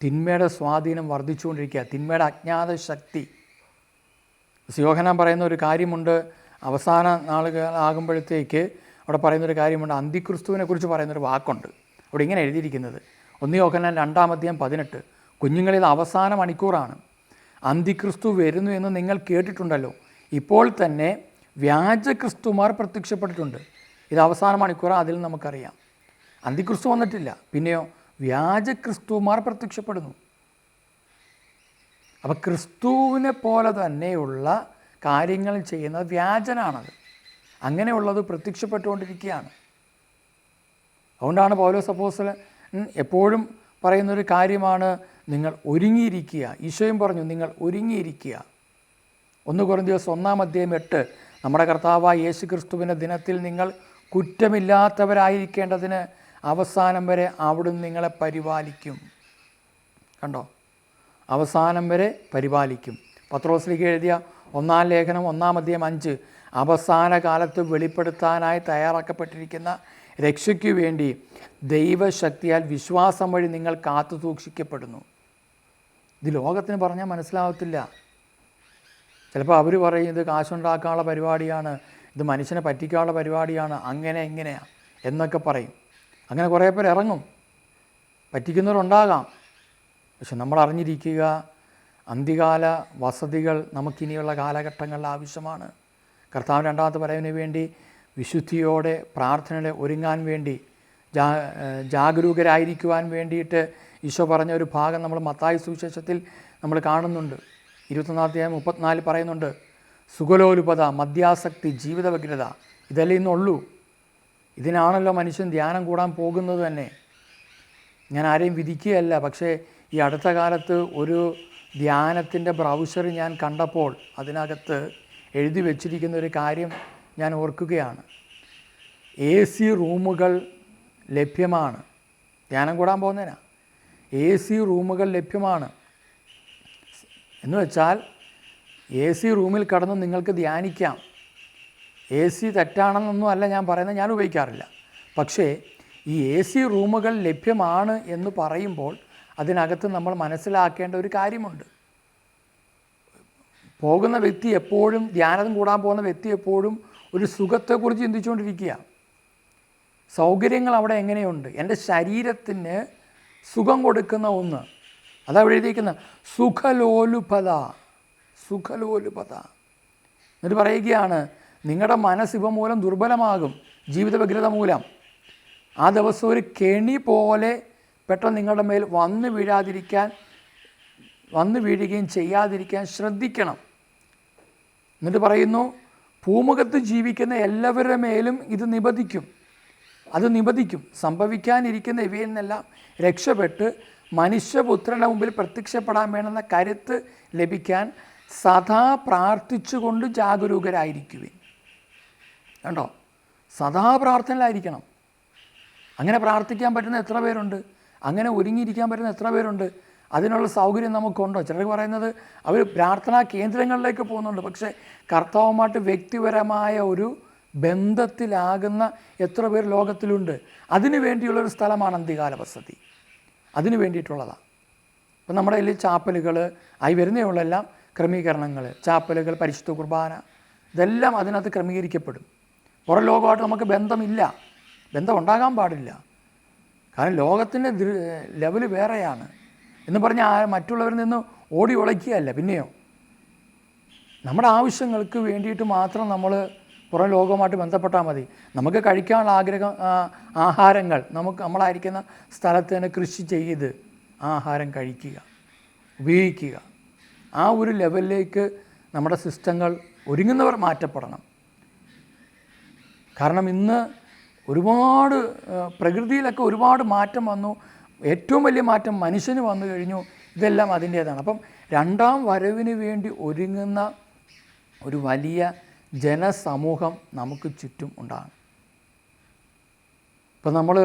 തിന്മയുടെ സ്വാധീനം വർദ്ധിച്ചുകൊണ്ടിരിക്കുക, തിന്മയുടെ അജ്ഞാത ശക്തി. യോഹന്നാൻ പറയുന്ന ഒരു കാര്യമുണ്ട്, അവസാന നാളുകളാകുമ്പോഴത്തേക്ക് അവിടെ പറയുന്നൊരു കാര്യമുണ്ട്, അന്തിക്രിസ്തുവിനെ കുറിച്ച് പറയുന്നൊരു വാക്കുണ്ട്. അവിടെ ഇങ്ങനെ എഴുതിയിരിക്കുന്നത്, 1 യോഹന്നാൻ 2-ാം അധ്യായം 18, കുഞ്ഞുങ്ങളിൽ അവസാന മണിക്കൂറാണ്, അന്തിക്രിസ്തു വരുന്നു എന്ന് നിങ്ങൾ കേട്ടിട്ടുണ്ടല്ലോ, ഇപ്പോൾ തന്നെ വ്യാജക്രിസ്തുമാർ പ്രത്യക്ഷപ്പെട്ടിട്ടുണ്ട്. ഇത് അവസാന മണിക്കൂറാണ്, അതിൽ നമുക്കറിയാം. അന്തിക്രിസ്തു വന്നിട്ടില്ല, പിന്നെയോ വ്യാജക്രിസ്തുമാർ പ്രത്യക്ഷപ്പെടുന്നു. അപ്പോൾ ക്രിസ്തുവിനെ പോലെ തന്നെയുള്ള കാര്യങ്ങൾ ചെയ്യുന്നത് വ്യാജനാണത്. അങ്ങനെയുള്ളത് പ്രത്യക്ഷപ്പെട്ടുകൊണ്ടിരിക്കുകയാണ്. അതുകൊണ്ടാണ് പൗലോസ് അപ്പോസ്തലൻ എപ്പോഴും പറയുന്നൊരു കാര്യമാണ്, നിങ്ങൾ ഒരുങ്ങിയിരിക്കുക. ഈശോയും പറഞ്ഞു, നിങ്ങൾ ഒരുങ്ങിയിരിക്കുക. 1 കൊരിന്ത്യർ 1-ാം അധ്യായം 8, നമ്മുടെ കർത്താവായ യേശു ക്രിസ്തുവിൻ്റെ ദിനത്തിൽ നിങ്ങൾ കുറ്റമില്ലാത്തവരായിരിക്കേണ്ടതിന് അവസാനം വരെ അവിടുന്ന് നിങ്ങളെ പരിപാലിക്കും. കണ്ടോ? അവസാനം വരെ പരിപാലിക്കും. പത്രോസ്ലീഹ എഴുതിയ 1-ാം ലേഖനം 1-ാം അധ്യായം 5, അവസാന കാലത്ത് വെളിപ്പെടുത്താനായി തയ്യാറാക്കപ്പെട്ടിരിക്കുന്ന രക്ഷയ്ക്കു വേണ്ടി ദൈവശക്തിയാൽ വിശ്വാസം വഴി നിങ്ങൾ കാത്തു സൂക്ഷിക്കപ്പെടുന്നു. ഇത് ലോകത്തിന് പറഞ്ഞാൽ മനസ്സിലാവത്തില്ല. ചിലപ്പോൾ അവർ പറയും ഇത് കാശുണ്ടാക്കാനുള്ള പരിപാടിയാണ്, ഇത് മനുഷ്യനെ പറ്റിക്കാനുള്ള പരിപാടിയാണ്, അങ്ങനെ ഇങ്ങനെയാണ് എന്നൊക്കെ പറയും. അങ്ങനെ കുറേ പേർ ഇറങ്ങും, പറ്റിക്കുന്നവരുണ്ടാകാം. പക്ഷെ നമ്മൾ അറിഞ്ഞിരിക്കുക, അന്ത്യകാല വസതികൾ നമുക്കിനിയുള്ള കാലഘട്ടങ്ങളിൽ ആവശ്യമാണ്. കർത്താവ് രണ്ടാമത്തെ വരവിന് വേണ്ടി വിശുദ്ധിയോടെ പ്രാർത്ഥനയോടെ ഒരുങ്ങാൻ വേണ്ടി ജാഗരൂകരായിരിക്കുവാൻ വേണ്ടിയിട്ട് ഈശോ പറഞ്ഞ ഒരു ഭാഗം നമ്മൾ മത്തായി സുവിശേഷത്തിൽ നമ്മൾ കാണുന്നുണ്ട്. 21-34 പറയുന്നുണ്ട്, സുഖലോലുപത, മദ്യാസക്തി, ജീവിത വ്യഗ്രത, ഇതല്ലേ ഇന്നുള്ളൂ. ഇതിനാണല്ലോ മനുഷ്യൻ ധ്യാനം കൂടാൻ പോകുന്നത് തന്നെ. ഞാൻ ആരെയും വിധിക്കുകയല്ല, പക്ഷേ ഈ അടുത്ത കാലത്ത് ഒരു ധ്യാനത്തിൻ്റെ ബ്രൗസർ ഞാൻ കണ്ടപ്പോൾ അതിനകത്ത് എഴുതി വച്ചിരിക്കുന്ന ഒരു കാര്യം ഞാൻ ഓർക്കുകയാണ്. AC റൂമുകൾ ലഭ്യമാണ്. ധ്യാനം കൂടാൻ പോകുന്നതിനാ AC റൂമുകൾ ലഭ്യമാണ് എന്ന് വെച്ചാൽ AC റൂമിൽ കടന്ന് നിങ്ങൾക്ക് ധ്യാനിക്കാം. AC തെറ്റാണെന്നൊന്നും അല്ല ഞാൻ പറയുന്നത്, ഞാൻ ഉപയോഗിക്കാറില്ല. പക്ഷേ ഈ AC റൂമുകൾ ലഭ്യമാണ് എന്ന് പറയുമ്പോൾ അതിനകത്ത് നമ്മൾ മനസ്സിലാക്കേണ്ട ഒരു കാര്യമുണ്ട്. പോകുന്ന വ്യക്തി എപ്പോഴും, ധ്യാനം കൂടാൻ പോകുന്ന വ്യക്തി എപ്പോഴും ഒരു സുഖത്തെക്കുറിച്ച് ചിന്തിച്ചുകൊണ്ടിരിക്കുക. സൗകര്യങ്ങൾ അവിടെ എങ്ങനെയുണ്ട്, എൻ്റെ ശരീരത്തിന് സുഖം കൊടുക്കുന്ന ഒന്ന്, അതാ എഴുതിയിരിക്കുന്ന സുഖലോലുപത. എന്നിട്ട് പറയുകയാണ്, നിങ്ങളുടെ മനസ്സ് ഇവ മൂലം ദുർബലമാകും, ജീവിത വ്യഗ്രത മൂലം. ആ ദിവസം ഒരു കെണി പോലെ പെട്ടെന്ന് നിങ്ങളുടെ മേൽ വന്നു വീഴുകയും ചെയ്യാതിരിക്കാൻ ശ്രദ്ധിക്കണം. എന്നിട്ട് പറയുന്നു, ഭൂമുഖത്ത് ജീവിക്കുന്ന എല്ലാവരുടെ മേലും ഇത് നിബന്ധിക്കും. സംഭവിക്കാനിരിക്കുന്ന ഇവയിൽ നിന്നെല്ലാം രക്ഷപ്പെട്ട് മനുഷ്യപുത്രൻ്റെ മുമ്പിൽ പ്രത്യക്ഷപ്പെടാൻ വേണ്ടുന്ന കരുത്ത് ലഭിക്കാൻ സദാ പ്രാർത്ഥിച്ചുകൊണ്ട് ജാഗരൂകരായിരിക്കുവിൻ. കണ്ടോ, സദാ പ്രാർത്ഥനയിലായിരിക്കണം. അങ്ങനെ പ്രാർത്ഥിക്കാൻ പറ്റുന്ന എത്ര പേരുണ്ട്? അങ്ങനെ ഒരുങ്ങിയിരിക്കാൻ പറ്റുന്ന എത്ര പേരുണ്ട്? അതിനുള്ള സൗകര്യം നമുക്കുണ്ടോ? ചിലർ പറയുന്നത് അവർ പ്രാർത്ഥനാ കേന്ദ്രങ്ങളിലേക്ക് പോകുന്നുണ്ട്, പക്ഷേ കർത്താവുമായിട്ട് വ്യക്തിപരമായ ഒരു ബന്ധത്തിലാകുന്ന എത്ര പേർ ലോകത്തിലുണ്ട്? അതിനു വേണ്ടിയുള്ളൊരു സ്ഥലമാണ് അന്ത്യകാല വസതി. അതിനു വേണ്ടിയിട്ടുള്ളതാണ്. ഇപ്പം നമ്മുടെ കയ്യിൽ ചാപ്പലുകൾ ആയി വരുന്നേയുള്ളെല്ലാം ക്രമീകരണങ്ങൾ, ചാപ്പലുകൾ, പരിശുദ്ധ കുർബാന, ഇതെല്ലാം അതിനകത്ത് ക്രമീകരിക്കപ്പെടും. പുറം ലോകമായിട്ട് നമുക്ക് ബന്ധം ഉണ്ടാകാൻ പാടില്ല. കാരണം ലോകത്തിൻ്റെ ലെവൽ വേറെയാണ് എന്ന് പറഞ്ഞാൽ മറ്റുള്ളവരിൽ നിന്ന് ഓടി ഉളയ്ക്കുകയല്ല. പിന്നെയോ നമ്മുടെ ആവശ്യങ്ങൾക്ക് വേണ്ടിയിട്ട് മാത്രം നമ്മൾ പുറം ലോകവുമായിട്ട് ബന്ധപ്പെട്ടാൽ മതി. നമുക്ക് കഴിക്കാനുള്ള ആഹാരങ്ങൾ നമ്മളായിരിക്കുന്ന സ്ഥലത്ത് തന്നെ കൃഷി ചെയ്ത് ആഹാരം കഴിക്കുക, ഉപയോഗിക്കുക. ആ ഒരു ലെവലിലേക്ക് നമ്മുടെ സിസ്റ്റങ്ങൾ ഒരുങ്ങുന്നവർ മാറ്റപ്പെടണം. കാരണം ഇന്ന് ഒരുപാട് പ്രകൃതിയിലൊക്കെ ഒരുപാട് മാറ്റം വന്നു. ഏറ്റവും വലിയ മാറ്റം മനുഷ്യന് വന്നു കഴിഞ്ഞു. ഇതെല്ലാം അതിൻ്റേതാണ്. അപ്പം രണ്ടാം വരവിന് വേണ്ടി ഒരുങ്ങുന്ന ഒരു വലിയ ജനസമൂഹം നമുക്ക് ചുറ്റും ഉണ്ടാകും. ഇപ്പം നമ്മൾ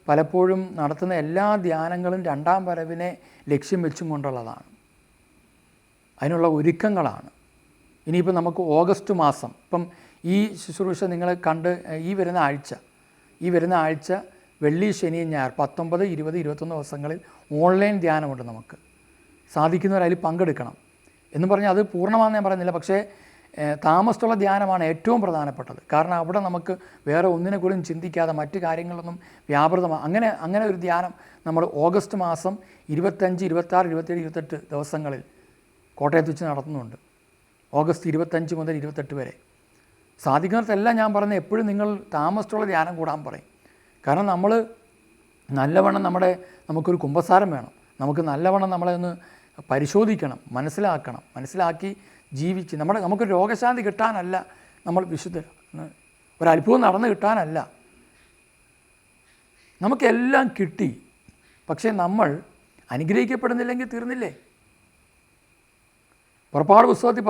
പലപ്പോഴും നടത്തുന്ന എല്ലാ ധ്യാനങ്ങളും രണ്ടാം വരവിനെ ലക്ഷ്യം വെച്ചും കൊണ്ടുള്ളതാണ്. അതിനുള്ള ഒരുക്കങ്ങളാണ്. ഇനിയിപ്പോൾ നമുക്ക് ഓഗസ്റ്റ് മാസം, ഇപ്പം ഈ ശുശ്രൂഷ നിങ്ങൾ കണ്ട് ഈ വരുന്ന ആഴ്ച വെള്ളി, ശനി, ഞായർ 19, 20, 21 ദിവസങ്ങളിൽ ഓൺലൈൻ ധ്യാനമുണ്ട്. നമുക്ക് സാധിക്കുന്നവർ അതിൽ പങ്കെടുക്കണം എന്ന് പറഞ്ഞാൽ അത് പൂർണ്ണമാണെന്ന് ഞാൻ പറയുന്നില്ല. പക്ഷേ താമസത്തുള്ള ധ്യാനമാണ് ഏറ്റവും പ്രധാനപ്പെട്ടത്. കാരണം അവിടെ നമുക്ക് വേറെ ഒന്നിനെക്കുറിച്ചും ചിന്തിക്കാതെ മറ്റു കാര്യങ്ങളൊന്നും വ്യാപൃതമാണ്. അങ്ങനെ ഒരു ധ്യാനം നമ്മൾ ഓഗസ്റ്റ് മാസം 25, 26, 27, 28 ദിവസങ്ങളിൽ കോട്ടയത്ത് വെച്ച് നടത്തുന്നുണ്ട്. ഓഗസ്റ്റ് 25 മുതൽ 28 വരെ. സാധിക്കുന്നിടത്തെല്ലാം ഞാൻ പറയുന്നത് എപ്പോഴും നിങ്ങൾ താമസത്തുള്ള ധ്യാനം കൂടാൻ പറയും. കാരണം നമ്മൾ നല്ലവണ്ണം നമുക്കൊരു കുമ്പസാരം വേണം. നമുക്ക് നല്ലവണ്ണം നമ്മളെ ഒന്ന് പരിശോധിക്കണം, മനസ്സിലാക്കി ജീവിച്ച് നമുക്ക് രോഗശാന്തി കിട്ടാനല്ല നമ്മൾ വിശുദ്ധ ഒരത്ഭുതം നടന്നു കിട്ടാനല്ല. നമുക്കെല്ലാം കിട്ടി, പക്ഷേ നമ്മൾ അനുഗ്രഹിക്കപ്പെടുന്നില്ലെങ്കിൽ തീർന്നില്ലേ? പുറപ്പാട് പുസ്തകത്തിൽ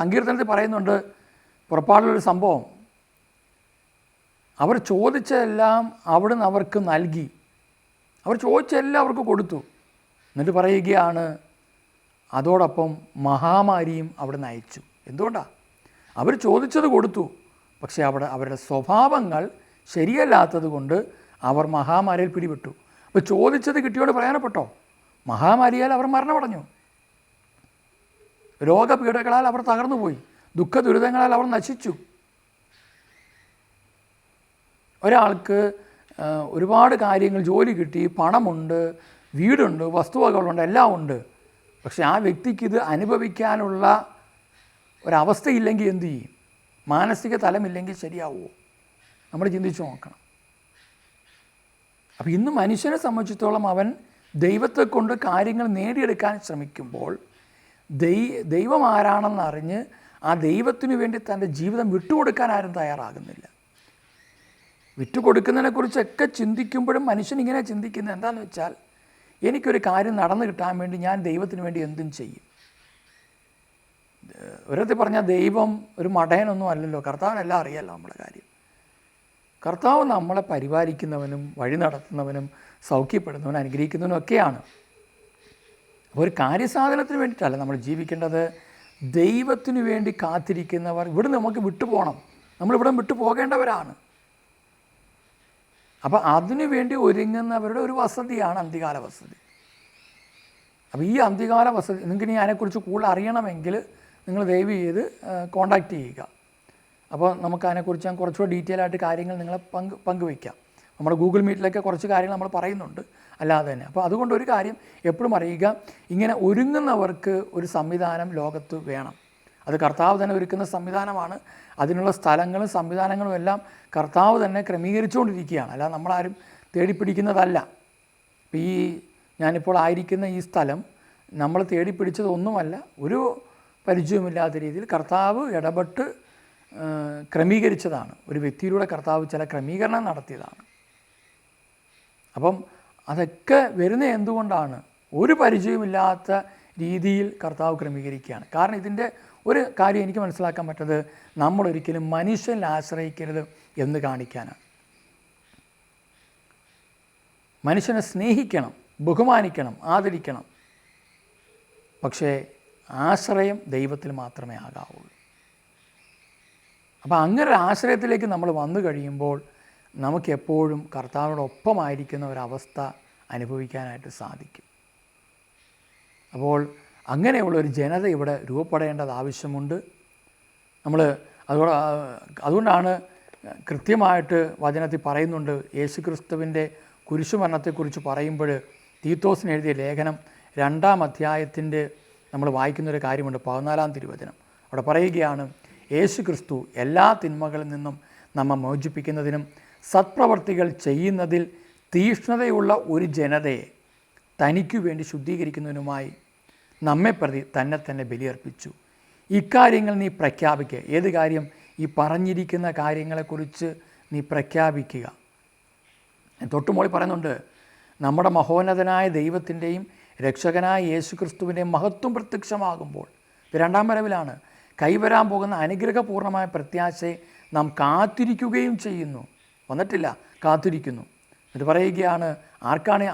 സങ്കീർത്തനത്തിൽ പറയുന്നുണ്ട്, പുറപ്പാടിലൊരു സംഭവം. അവർ ചോദിച്ചതെല്ലാം അവിടുന്ന് അവർക്ക് നൽകി. അവർ ചോദിച്ചെല്ലാം അവർക്ക് കൊടുത്തു. എന്നിട്ട് പറയുകയാണ്, അതോടൊപ്പം മഹാമാരിയും അവിടെ നിന്ന് അയച്ചു. എന്തുകൊണ്ടാണ്? അവർ ചോദിച്ചത് കൊടുത്തു, പക്ഷേ അവരുടെ സ്വഭാവങ്ങൾ ശരിയല്ലാത്തത് കൊണ്ട് അവർ മഹാമാരിയിൽ പിടിപെട്ടു. അപ്പോൾ ചോദിച്ചത് കിട്ടിയോട് പ്രയോജനപ്പെട്ടോ? മഹാമാരിയാൽ അവർ മരണമടഞ്ഞു. രോഗപീഠകളാൽ അവർ തകർന്നുപോയി. ദുഃഖ ദുരിതങ്ങളാൽ അവർ നശിച്ചു. ഒരാൾക്ക് ഒരുപാട് കാര്യങ്ങൾ, ജോലി കിട്ടി, പണമുണ്ട്, വീടുണ്ട്, വസ്തുവകകളുണ്ട്, എല്ലാം ഉണ്ട്. പക്ഷെ ആ വ്യക്തിക്ക് ഇത് അനുഭവിക്കാനുള്ള ഒരവസ്ഥയില്ലെങ്കിൽ എന്തു ചെയ്യും? മാനസിക തലമില്ലെങ്കിൽ ശരിയാവുമോ? നമ്മൾ ചിന്തിച്ചു നോക്കണം. അപ്പോൾ ഇന്ന് മനുഷ്യനെ സംബന്ധിച്ചിടത്തോളം അവൻ ദൈവത്തെ കൊണ്ട് കാര്യങ്ങൾ നേടിയെടുക്കാൻ ശ്രമിക്കുമ്പോൾ ദൈവം ആരാണെന്നറിഞ്ഞ് ആ ദൈവത്തിനു വേണ്ടി തൻ്റെ ജീവിതം വിട്ടുകൊടുക്കാൻ ആരും തയ്യാറാകുന്നില്ല. വിട്ടുകൊടുക്കുന്നതിനെക്കുറിച്ചൊക്കെ ചിന്തിക്കുമ്പോഴും മനുഷ്യൻ ഇങ്ങനെ ചിന്തിക്കുന്നത് എന്താണെന്ന് വെച്ചാൽ, എനിക്കൊരു കാര്യം നടന്നു കിട്ടാൻ വേണ്ടി ഞാൻ ദൈവത്തിന് വേണ്ടി എന്തും ചെയ്യും. ഒരിടത്തിൽ പറഞ്ഞാൽ ദൈവം ഒരു മടയനൊന്നും അല്ലല്ലോ, കർത്താവിനെല്ലാം അറിയാമല്ലോ നമ്മുടെ കാര്യം. കർത്താവ് നമ്മളെ പരിപാലിക്കുന്നവനും വഴി നടത്തുന്നവനും സൗഖ്യപ്പെടുന്നവനും അനുഗ്രഹിക്കുന്നവനും ഒക്കെയാണ്. അപ്പോൾ ഒരു കാര്യസാധനത്തിന് വേണ്ടിയിട്ടല്ല നമ്മൾ ജീവിക്കേണ്ടത്. ദൈവത്തിനു വേണ്ടി കാത്തിരിക്കുന്നവർ ഇവിടെ നമുക്ക് വിട്ടുപോകണം. നമ്മളിവിടെ വിട്ടു പോകേണ്ടവരാണ്. അപ്പോൾ അതിനു വേണ്ടി ഒരുങ്ങുന്നവരുടെ ഒരു വസതിയാണ് അന്ത്യകാല വസതി. അപ്പോൾ ഈ അന്ത്യകാല വസതി നിങ്ങൾക്ക് ഇനി അതിനെക്കുറിച്ച് കൂടുതൽ അറിയണമെങ്കിൽ നിങ്ങൾ ദയവ് ചെയ്ത് കോൺടാക്റ്റ് ചെയ്യുക. അപ്പോൾ നമുക്ക് അതിനെക്കുറിച്ച് ഞാൻ കുറച്ചുകൂടെ ഡീറ്റെയിൽ ആയിട്ട് കാര്യങ്ങൾ നിങ്ങളെ പങ്കുവയ്ക്കാം. നമ്മുടെ ഗൂഗിൾ മീറ്റിലൊക്കെ കുറച്ച് കാര്യങ്ങൾ നമ്മൾ പറയുന്നുണ്ട് അല്ലാതെ തന്നെ. അപ്പോൾ അതുകൊണ്ട് ഒരു കാര്യം എപ്പോഴും അറിയുക, ഇങ്ങനെ ഒരുങ്ങുന്നവർക്ക് ഒരു സംവിധാനം ലോകത്ത് വേണം. അത് കർത്താവ് തന്നെ ഒരുക്കുന്ന സംവിധാനമാണ്. അതിനുള്ള സ്ഥലങ്ങളും സംവിധാനങ്ങളും എല്ലാം കർത്താവ് തന്നെ ക്രമീകരിച്ചുകൊണ്ടിരിക്കുകയാണ്, അല്ലാതെ നമ്മളാരും തേടിപ്പിടിക്കുന്നതല്ല. ഇപ്പോൾ ഞാനിപ്പോൾ ആയിരിക്കുന്ന ഈ സ്ഥലം നമ്മൾ തേടിപ്പിടിച്ചതൊന്നുമല്ല. ഒരു പരിചയമില്ലാത്ത രീതിയിൽ കർത്താവ് ഇടപെട്ട് ക്രമീകരിച്ചതാണ്. ഒരു വ്യക്തിയിലൂടെ കർത്താവ് ചില ക്രമീകരണം നടത്തിയതാണ്. അപ്പം അതൊക്കെ വരുന്നത് എന്തുകൊണ്ടാണ്? ഒരു പരിചയമില്ലാത്ത രീതിയിൽ കർത്താവ് ക്രമീകരിക്കുകയാണ്. കാരണം ഇതിൻ്റെ ഒരു കാര്യം എനിക്ക് മനസ്സിലാക്കാൻ പറ്റത്, നമ്മളൊരിക്കലും മനുഷ്യനിൽ ആശ്രയിക്കരുത് എന്ന് കാണിക്കാനാണ്. മനുഷ്യനെ സ്നേഹിക്കണം, ബഹുമാനിക്കണം, ആദരിക്കണം. പക്ഷേ ആശ്രയം ദൈവത്തിൽ മാത്രമേ ആകാവുള്ളൂ. അപ്പോൾ അങ്ങനെ ഒരു ആശ്രയത്തിലേക്ക് നമ്മൾ വന്നു കഴിയുമ്പോൾ നമുക്കെപ്പോഴും കർത്താവിനോടൊപ്പമായിരിക്കുന്ന ഒരവസ്ഥ അനുഭവിക്കാനായിട്ട് സാധിക്കും. അപ്പോൾ അങ്ങനെയുള്ളൊരു ജനത ഇവിടെ രൂപപ്പെടേണ്ടത് ആവശ്യമുണ്ട്. അതുകൊണ്ടാണ് കൃത്യമായിട്ട് വചനത്തിൽ പറയുന്നുണ്ട്. യേശുക്രിസ്തുവിൻ്റെ കുരിശുമരണത്തെക്കുറിച്ച് പറയുമ്പോൾ തീത്തോസിന് എഴുതിയ ലേഖനം 2-ാം അധ്യായത്തിൻ്റെ നമ്മൾ വായിക്കുന്നൊരു കാര്യമുണ്ട്, 14-ാം തിരുവചനം. അവിടെ പറയുകയാണ്, യേശുക്രിസ്തു എല്ലാ തിന്മകളിൽ നിന്നും നമ്മെ മോചിപ്പിക്കുന്നതിനും സത്പ്രവർത്തികൾ ചെയ്യുന്നതിൽ തീക്ഷ്ണതയുള്ള ഒരു ജനതയെ തനിക്കു വേണ്ടി ശുദ്ധീകരിക്കുന്നതിനുമായി നമ്മെ പ്രതി തന്നെ ബലിയർപ്പിച്ചു. ഇക്കാര്യങ്ങൾ നീ പ്രഖ്യാപിക്കുക. ഏത് കാര്യം? ഈ പറഞ്ഞിരിക്കുന്ന കാര്യങ്ങളെക്കുറിച്ച് നീ പ്രഖ്യാപിക്കുക. തൊട്ടുമോളി പറയുന്നുണ്ട്, നമ്മുടെ മഹോന്നതനായ ദൈവത്തിൻ്റെയും രക്ഷകനായ യേശുക്രിസ്തുവിൻ്റെയും മഹത്വം പ്രത്യക്ഷമാകുമ്പോൾ, 2-ാം വരവിലാണ്, കൈവരാൻ പോകുന്ന അനുഗ്രഹപൂർണമായ പ്രത്യാശയെ നാം കാത്തിരിക്കുകയും ചെയ്യുന്നു. വന്നിട്ടില്ല, കാത്തിരിക്കുന്നു. എന്നിട്ട് പറയുകയാണ്,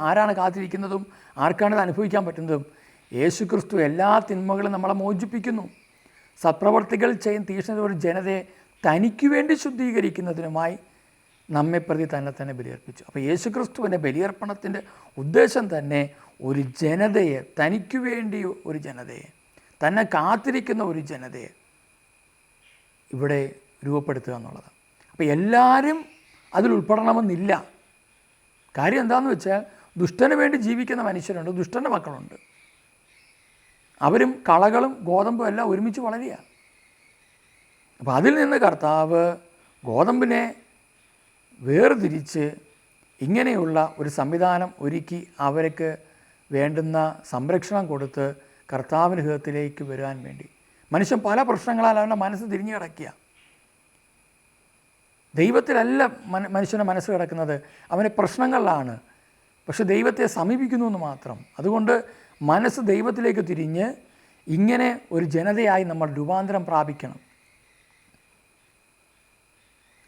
ആരാണ് കാത്തിരിക്കുന്നതും ആർക്കാണിത് അനുഭവിക്കാൻ പറ്റുന്നതും? യേശുക്രിസ്തു എല്ലാ തിന്മകളും നമ്മളെ മോചിപ്പിക്കുന്നു. സത്പ്രവർത്തികൾ ചെയ്യുന്ന തീക്ഷ്ണത ഒരു ജനതയെ തനിക്ക് വേണ്ടി ശുദ്ധീകരിക്കുന്നതിനുമായി നമ്മെ പ്രതി തന്നെ ബലിയർപ്പിച്ചു. അപ്പോൾ യേശുക്രിസ്തുവിൻ്റെ ബലിയർപ്പണത്തിൻ്റെ ഉദ്ദേശം തന്നെ ഒരു ജനതയെ, തനിക്ക് വേണ്ടി ഒരു ജനതയെ, തന്നെ കാത്തിരിക്കുന്ന ഒരു ജനതയെ ഇവിടെ രൂപപ്പെടുത്തുക എന്നുള്ളതാണ്. അപ്പോൾ എല്ലാവരും അതിൽ ഉൾപ്പെടണമെന്നില്ല. കാര്യം എന്താണെന്ന് വെച്ചാൽ, ദുഷ്ടന് വേണ്ടി ജീവിക്കുന്ന മനുഷ്യരുണ്ട്, ദുഷ്ടൻ്റെ മക്കളുണ്ട്. അവരും കളകളും ഗോതമ്പും എല്ലാം ഒരുമിച്ച് വളരുക. അപ്പോൾ അതിൽ നിന്ന് കർത്താവ് ഗോതമ്പിനെ വേർതിരിച്ച് ഇങ്ങനെയുള്ള ഒരു സംവിധാനം ഒരുക്കി അവർക്ക് വേണ്ടുന്ന സംരക്ഷണം കൊടുത്ത് കർത്താവിൻ്റെ ഹൃദയത്തിലേക്ക് വരാൻ വേണ്ടി. മനുഷ്യൻ പല പ്രശ്നങ്ങളാൽ അവൻ്റെ മനസ്സ് തിരിഞ്ഞു കിടക്കുക. ദൈവത്തിലല്ല മനുഷ്യൻ്റെ മനസ്സ് കിടക്കുന്നത്, അവൻ്റെ പ്രശ്നങ്ങളിലാണ്. പക്ഷെ ദൈവത്തെ സമീപിക്കുന്നു എന്ന് മാത്രം. അതുകൊണ്ട് മനസ്സ് ദൈവത്തിലേക്ക് തിരിഞ്ഞ് ഇങ്ങനെ ഒരു ജനതയായി നമ്മൾ രൂപാന്തരം പ്രാപിക്കണം.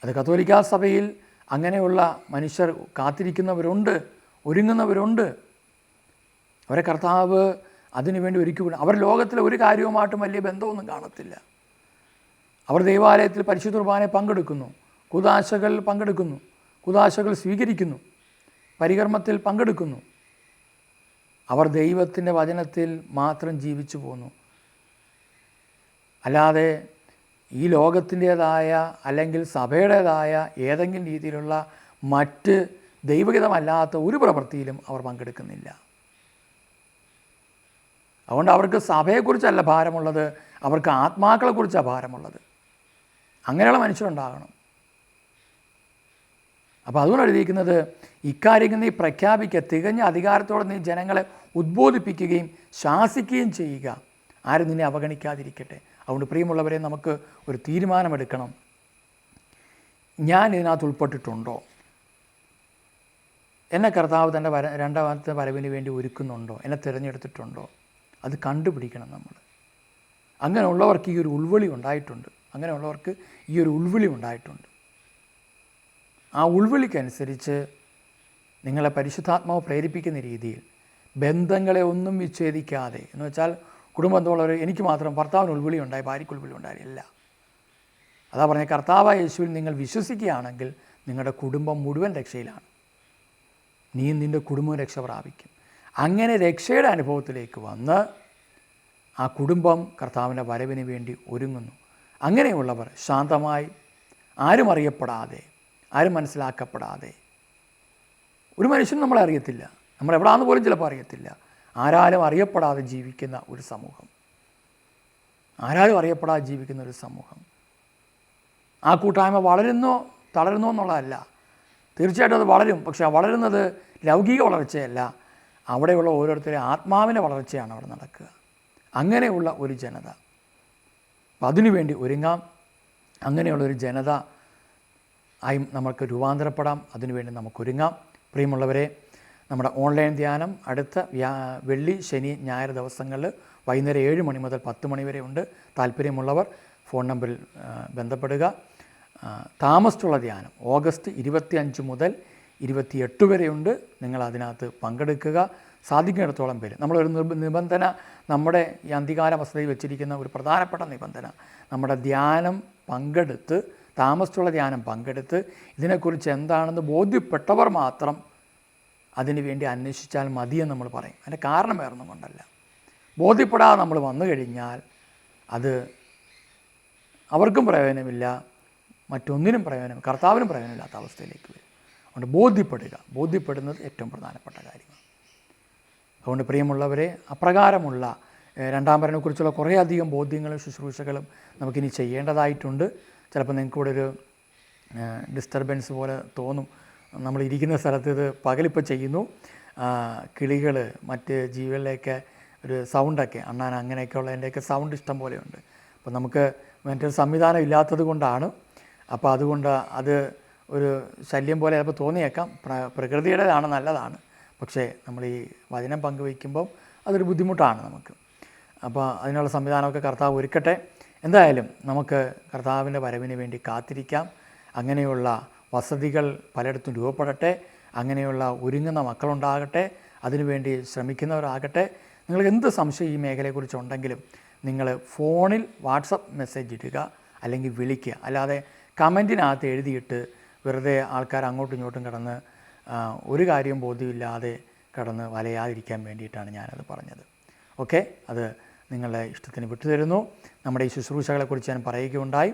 അത് കത്തോലിക്കാ സഭയിൽ അങ്ങനെയുള്ള മനുഷ്യർ കാത്തിരിക്കുന്നവരുണ്ട്, ഒരുങ്ങുന്നവരുണ്ട്. അവരെ കർത്താവ് അതിനുവേണ്ടി ഒരുക്കി. അവർ ലോകത്തിലെ ഒരു കാര്യവുമായിട്ടും വലിയ ബന്ധമൊന്നും കാണത്തില്ല. അവർ ദൈവാലയത്തിൽ പരിശുദ്ധ കുർബാനയിൽ പങ്കെടുക്കുന്നു, കൂദാശകളിൽ പങ്കെടുക്കുന്നു, കൂദാശകൾ സ്വീകരിക്കുന്നു, പരികർമ്മത്തിൽ പങ്കെടുക്കുന്നു. അവർ ദൈവത്തിൻ്റെ വചനത്തിൽ മാത്രം ജീവിച്ചു പോന്നു. അല്ലാതെ ഈ ലോകത്തിൻ്റേതായ അല്ലെങ്കിൽ സഭയുടേതായ ഏതെങ്കിലും രീതിയിലുള്ള മറ്റ് ദൈവഹിതമല്ലാത്ത ഒരു പ്രവൃത്തിയിലും അവർ പങ്കെടുക്കുന്നില്ല. അതുകൊണ്ട് അവർക്ക് സഭയെക്കുറിച്ചല്ല ഭാരമുള്ളത്, അവർക്ക് ആത്മാക്കളെക്കുറിച്ചാണ് ഭാരമുള്ളത്. അങ്ങനെയുള്ള മനുഷ്യരുണ്ടാകണം. അപ്പോൾ അതുകൊണ്ട് എഴുതിയിരിക്കുന്നത്, ഇക്കാര്യങ്ങൾ നീ പ്രഖ്യാപിക്കുക, തികഞ്ഞ അധികാരത്തോടെ നീ ജനങ്ങളെ ഉദ്ബോധിപ്പിക്കുകയും ശാസിക്കുകയും ചെയ്യുക, ആരും നിന്നെ അവഗണിക്കാതിരിക്കട്ടെ. അതുകൊണ്ട് പ്രിയമുള്ളവരെ, നമുക്ക് ഒരു തീരുമാനമെടുക്കണം. ഞാൻ ഇതിനകത്ത് ഉൾപ്പെട്ടിട്ടുണ്ടോ? എന്നെ കർത്താവ് തൻ്റെ രണ്ടാമത്തെ വരവിന് വേണ്ടി ഒരുക്കുന്നുണ്ടോ? എന്നെ തിരഞ്ഞെടുത്തിട്ടുണ്ടോ? അത് കണ്ടുപിടിക്കണം നമ്മൾ. അങ്ങനെയുള്ളവർക്ക് ഈ ഒരു ഉൾവിളി ഉണ്ടായിട്ടുണ്ട്. ആ ഉൾവിളിക്കനുസരിച്ച് നിങ്ങളെ പരിശുദ്ധാത്മാവ് പ്രേരിപ്പിക്കുന്ന രീതിയിൽ ബന്ധങ്ങളെ ഒന്നും വിച്ഛേദിക്കാതെ, എന്ന് വെച്ചാൽ കുടുംബത്തോളവർ എനിക്ക് മാത്രം ഭർത്താവിന് ഉൾവിളി ഉണ്ടായി, ഭാര്യയ്ക്ക് ഉൾവിളി ഉണ്ടായില്ല. അതാ പറഞ്ഞ, കർത്താവായ യേശുവിൽ നിങ്ങൾ വിശ്വസിക്കുകയാണെങ്കിൽ നിങ്ങളുടെ കുടുംബം മുഴുവൻ രക്ഷയിലാണ്. നീ നിൻ്റെ കുടുംബം രക്ഷ പ്രാപിക്കും. അങ്ങനെ രക്ഷയുടെ അനുഭവത്തിലേക്ക് വന്ന് ആ കുടുംബം കർത്താവിൻ്റെ വരവിന് വേണ്ടി ഒരുങ്ങുന്നു. അങ്ങനെയുള്ളവർ ശാന്തമായി, ആരും അറിയപ്പെടാതെ, ആരും മനസ്സിലാക്കപ്പെടാതെ, ഒരു മനുഷ്യനും നമ്മളെ അറിയത്തില്ല, നമ്മളെവിടാന്ന് പോലും ചിലപ്പോൾ അറിയത്തില്ല, ആരാലും അറിയപ്പെടാതെ ജീവിക്കുന്ന ഒരു സമൂഹം, ആ കൂട്ടായ്മ വളരുന്നോ തളരുന്നോ എന്നുള്ളതല്ല. തീർച്ചയായിട്ടും അത് വളരും. പക്ഷേ വളരുന്നത് ലൗകിക വളർച്ചയല്ല, അവിടെയുള്ള ഓരോരുത്തരുടെ ആത്മാവിൻ്റെ വളർച്ചയാണ് അവിടെ നടക്കുക. അങ്ങനെയുള്ള ഒരു ജനത, അപ്പം അതിനുവേണ്ടി ഒരുങ്ങാം. അങ്ങനെയുള്ളൊരു ജനത ആയി നമുക്ക് രൂപാന്തരപ്പെടാം. അതിനുവേണ്ടി നമുക്കൊരുങ്ങാം. പ്രിയമുള്ളവരെ, നമ്മുടെ ഓൺലൈൻ ധ്യാനം അടുത്ത വെള്ളി, ശനി, ഞായർ ദിവസങ്ങളിൽ വൈകുന്നേരം 7 മണി മുതൽ 10 മണി വരെ ഉണ്ട്. താല്പര്യമുള്ളവർ ഫോൺ നമ്പറിൽ ബന്ധപ്പെടുക. താമസിച്ചുള്ള ധ്യാനം ഓഗസ്റ്റ് 25 മുതൽ 28 വരെയുണ്ട്. നിങ്ങൾ അതിനകത്ത് പങ്കെടുക്കുക. സാധിക്കുന്നിടത്തോളം പേര്. നമ്മളൊരു നിബന്ധന, നമ്മുടെ ഈ അന്തികാല വസതിയിൽ വെച്ചിരിക്കുന്ന ഒരു പ്രധാനപ്പെട്ട നിബന്ധന, നമ്മുടെ ധ്യാനം പങ്കെടുത്ത്, താമസിച്ചുള്ള ധ്യാനം പങ്കെടുത്ത് ഇതിനെക്കുറിച്ച് എന്താണെന്ന് ബോധ്യപ്പെട്ടവർ മാത്രം അതിനു വേണ്ടി അന്വേഷിച്ചാൽ മതിയെന്ന് നമ്മൾ പറയും. അതിൻ്റെ കാരണം വേറൊന്നും കൊണ്ടല്ല. ബോധ്യപ്പെടാതെ നമ്മൾ വന്നു കഴിഞ്ഞാൽ അത് അവർക്കും പ്രയോജനമില്ല, മറ്റൊന്നിനും കർത്താവിനും പ്രയോജനമില്ലാത്ത അവസ്ഥയിലേക്ക് വരും. അതുകൊണ്ട് ബോധ്യപ്പെടുന്നത് ഏറ്റവും പ്രധാനപ്പെട്ട കാര്യമാണ്. അതുകൊണ്ട് പ്രിയമുള്ളവരെ, അപ്രകാരമുള്ള രണ്ടാം വരവിനെക്കുറിച്ചുള്ള കുറേയധികം ബോധ്യങ്ങളും ശുശ്രൂഷകളും നമുക്കിനി ചെയ്യേണ്ടതായിട്ടുണ്ട്. ചിലപ്പോൾ നിങ്ങൾക്കിവിടെ ഒരു ഡിസ്റ്റർബൻസ് പോലെ തോന്നും. നമ്മളിരിക്കുന്ന സ്ഥലത്ത് ഇത് പകലിപ്പോൾ ചെയ്യുന്നു, കിളികൾ, മറ്റ് ജീവികളിലേക്ക് ഒരു സൗണ്ടൊക്കെ, അണ്ണാൻ അങ്ങനെയൊക്കെയുള്ള അതിൻ്റെയൊക്കെ സൗണ്ട് ഇഷ്ടം പോലെയുണ്ട്. അപ്പോൾ നമുക്ക് മറ്റൊരു സംവിധാനം ഇല്ലാത്തത് കൊണ്ടാണ്. അപ്പോൾ അതുകൊണ്ട് അത് ഒരു ശല്യം പോലെ ചിലപ്പോൾ തോന്നിയേക്കാം. പ്രകൃതിയുടേതാണ്, നല്ലതാണ്. പക്ഷേ നമ്മൾ ഈ വചനം പങ്കുവയ്ക്കുമ്പം അതൊരു ബുദ്ധിമുട്ടാണ് നമുക്ക്. അപ്പോൾ അതിനുള്ള സംവിധാനമൊക്കെ കർത്താവ് ഒരുക്കട്ടെ. എന്തായാലും നമുക്ക് കർത്താവിൻ്റെ വരവിന് വേണ്ടി കാത്തിരിക്കാം. അങ്ങനെയുള്ള വസതികൾ പലയിടത്തും രൂപപ്പെടട്ടെ. അങ്ങനെയുള്ള ഒരുങ്ങുന്ന മക്കളുണ്ടാകട്ടെ. അതിനുവേണ്ടി ശ്രമിക്കുന്നവരാകട്ടെ. നിങ്ങൾക്ക് എന്ത് സംശയം ഈ മേഖലയെക്കുറിച്ചുണ്ടെങ്കിലും നിങ്ങൾ ഫോണിൽ വാട്സപ്പ് മെസ്സേജ് ഇടുക, അല്ലെങ്കിൽ വിളിക്കുക. അല്ലാതെ കമൻറ്റിനകത്ത് എഴുതിയിട്ട് വെറുതെ ആൾക്കാർ അങ്ങോട്ടും ഇങ്ങോട്ടും കിടന്ന് ഒരു കാര്യവും ബോധ്യമില്ലാതെ കിടന്ന് വലയാതിരിക്കാൻ വേണ്ടിയിട്ടാണ് ഞാനത് പറഞ്ഞത്. ഓക്കെ, അത് നിങ്ങളുടെ ഇഷ്ടത്തിന് വിട്ടുതരുന്നു. നമ്മുടെ ഈ ശുശ്രൂഷകളെക്കുറിച്ച് ഞാൻ പറയുകയുണ്ടായി.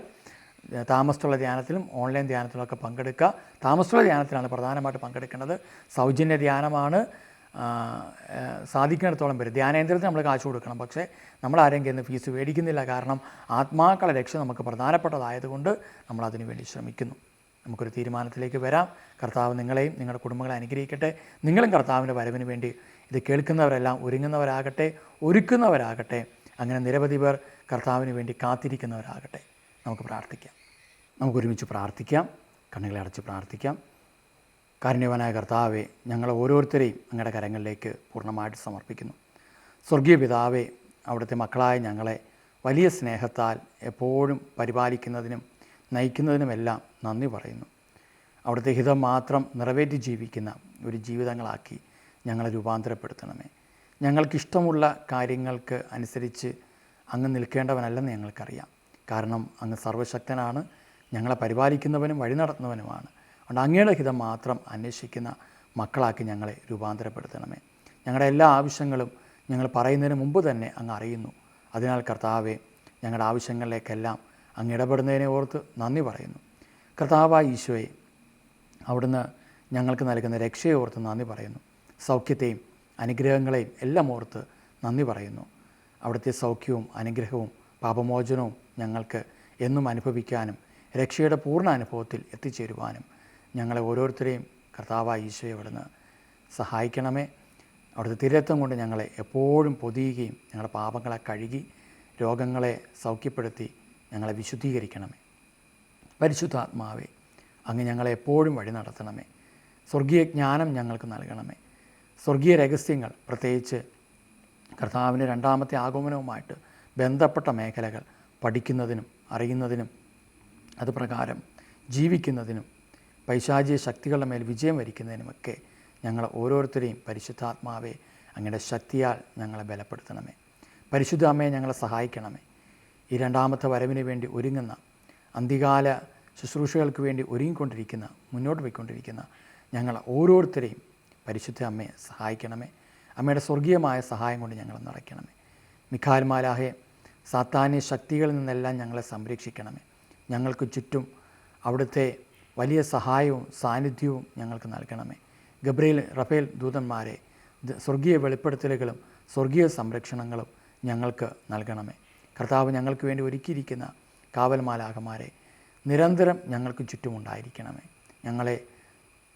താമസിച്ചുള്ള ധ്യാനത്തിലും ഓൺലൈൻ ധ്യാനത്തിലുമൊക്കെ പങ്കെടുക്കുക. താമസിച്ചുള്ള ധ്യാനത്തിലാണ് പ്രധാനമായിട്ട് പങ്കെടുക്കേണ്ടത്. സൗജന്യ ധ്യാനമാണ്. സാധിക്കുന്നിടത്തോളം പേര്, ധ്യാനേന്ദ്രത്തിന് നമ്മൾ കാശ് കൊടുക്കണം, പക്ഷേ നമ്മൾ ആരെങ്കിലും ഫീസ് മേടിക്കുന്നില്ല. കാരണം ആത്മാക്കളെ രക്ഷ നമുക്ക് പ്രധാനപ്പെട്ടതായതുകൊണ്ട് നമ്മൾ അതിനു വേണ്ടി ശ്രമിക്കുന്നു. നമുക്കൊരു തീരുമാനത്തിലേക്ക് വരാം. കർത്താവ് നിങ്ങളെയും നിങ്ങളുടെ കുടുംബങ്ങളെ അനുഗ്രഹിക്കട്ടെ. നിങ്ങളും കർത്താവിൻ്റെ വരവിന് വേണ്ടി ഇത് കേൾക്കുന്നവരെല്ലാം ഒരുക്കുന്നവരാകട്ടെ. അങ്ങനെ നിരവധി പേർ കർത്താവിന് വേണ്ടി കാത്തിരിക്കുന്നവരാകട്ടെ. നമുക്ക് പ്രാർത്ഥിക്കാം. നമുക്കൊരുമിച്ച് പ്രാർത്ഥിക്കാം. കണ്ണുകളെ അടച്ച് പ്രാർത്ഥിക്കാം. കാരുണ്യവാനായ കർത്താവെ, ഞങ്ങൾ ഓരോരുത്തരെയും അങ്ങയുടെ കരങ്ങളിലേക്ക് പൂർണ്ണമായിട്ട് സമർപ്പിക്കുന്നു. സ്വർഗീയ പിതാവേ, അവിടുത്തെ മക്കളായ ഞങ്ങളെ വലിയ സ്നേഹത്താൽ എപ്പോഴും പരിപാലിക്കുന്നതിനും നയിക്കുന്നതിനുമെല്ലാം നന്ദി പറയുന്നു. അവിടുത്തെ ഹിതം മാത്രം നിറവേറ്റി ജീവിക്കുന്ന ഒരു ജീവിതങ്ങളാക്കി ഞങ്ങളെ രൂപാന്തരപ്പെടുത്തണമേ. ഞങ്ങൾക്കിഷ്ടമുള്ള കാര്യങ്ങൾക്ക് അനുസരിച്ച് അങ്ങ് നിൽക്കേണ്ടവനല്ലെന്ന് ഞങ്ങൾക്കറിയാം. കാരണം അങ്ങ് സർവ്വശക്തനാണ്, ഞങ്ങളെ പരിപാലിക്കുന്നവനും വഴി നടത്തുന്നവനുമാണ്. അതുകൊണ്ട് അങ്ങയുടെ ഹിതം മാത്രം അന്വേഷിക്കുന്ന മക്കളാക്കി ഞങ്ങളെ രൂപാന്തരപ്പെടുത്തണമേ. ഞങ്ങളുടെ എല്ലാ ആവശ്യങ്ങളും ഞങ്ങൾ പറയുന്നതിന് മുമ്പ് തന്നെ അങ്ങ് അറിയുന്നു. അതിനാൽ കർത്താവെ, ഞങ്ങളുടെ ആവശ്യങ്ങളിലേക്കെല്ലാം അങ്ങ് ഇടപെടുന്നതിനെ ഓർത്ത് നന്ദി പറയുന്നു. കർത്താവായ ഈശോയെ, അവിടുന്ന് ഞങ്ങൾക്ക് നൽകുന്ന രക്ഷയെ ഓർത്ത് നന്ദി പറയുന്നു. സൗഖ്യത്തെയും അനുഗ്രഹങ്ങളെയും എല്ലാം ഓർത്ത് നന്ദി പറയുന്നു. അവിടുത്തെ സൗഖ്യവും അനുഗ്രഹവും പാപമോചനവും ഞങ്ങൾക്ക് എന്നും അനുഭവിക്കാനും രക്ഷയുടെ പൂർണ്ണ അനുഭവത്തിൽ എത്തിച്ചേരുവാനും ഞങ്ങളെ ഓരോരുത്തരെയും കർത്താവായ ഈശോയെ അവിടുന്ന് സഹായിക്കണമേ. അവിടുത്തെ തിരത്വം കൊണ്ട് ഞങ്ങളെ എപ്പോഴും പൊതിയുകയും ഞങ്ങളുടെ പാപങ്ങളെ കഴുകി രോഗങ്ങളെ സൗഖ്യപ്പെടുത്തി ഞങ്ങളെ വിശുദ്ധീകരിക്കണമേ. പരിശുദ്ധാത്മാവേ, അങ്ങ് ഞങ്ങളെ എപ്പോഴും വഴി നടത്തണമേ. സ്വർഗീയ ജ്ഞാനം ഞങ്ങൾക്ക് നൽകണമേ. സ്വർഗീയ രഹസ്യങ്ങൾ, പ്രത്യേകിച്ച് കർത്താവിൻ്റെ രണ്ടാമത്തെ ആഗമനവുമായിട്ട് ബന്ധപ്പെട്ട മേഖലകൾ പഠിക്കുന്നതിനും അറിയുന്നതിനും അതുപ്രകാരം ജീവിക്കുന്നതിനും പൈശാചിക ശക്തികളുടെ മേൽ വിജയം വരിക്കുന്നതിനുമൊക്കെ ഞങ്ങൾ ഓരോരുത്തരെയും പരിശുദ്ധാത്മാവെ അങ്ങയുടെ ശക്തിയാൽ ഞങ്ങളെ ബലപ്പെടുത്തണമേ. പരിശുദ്ധ അമ്മയെ ഞങ്ങളെ സഹായിക്കണമേ. ഈ രണ്ടാമത്തെ വരവിന് വേണ്ടി ഒരുങ്ങുന്ന അന്ത്യകാല ശുശ്രൂഷകൾക്ക് വേണ്ടി ഒരുങ്ങിക്കൊണ്ടിരിക്കുന്ന, മുന്നോട്ട് പോയിക്കൊണ്ടിരിക്കുന്ന ഞങ്ങൾ ഓരോരുത്തരെയും പരിശുദ്ധ അമ്മയെ സഹായിക്കണമേ. അമ്മയുടെ സ്വർഗീയമായ സഹായം കൊണ്ട് ഞങ്ങളെ നിറയ്ക്കണമേ. മിഖായേൽ മാലാഖയെ സാത്താന്യ ശക്തികളിൽ നിന്നെല്ലാം ഞങ്ങളെ സംരക്ഷിക്കണമേ. ഞങ്ങൾക്ക് ചുറ്റും അവിടുത്തെ വലിയ സഹായവും സാന്നിധ്യവും ഞങ്ങൾക്ക് നൽകണമേ. ഗബ്രിയേൽ, റഫേൽ ദൂതന്മാരെ സ്വർഗീയ വെളിപ്പെടുത്തലുകളും സ്വർഗീയ സംരക്ഷണങ്ങളും ഞങ്ങൾക്ക് നൽകണമേ. കർത്താവ് ഞങ്ങൾക്ക് വേണ്ടി ഒരുക്കിയിരിക്കുന്ന കാവൽ മാലാഖമാരെ നിരന്തരം ഞങ്ങൾക്ക് ചുറ്റുമുണ്ടായിരിക്കണമേ. ഞങ്ങളെ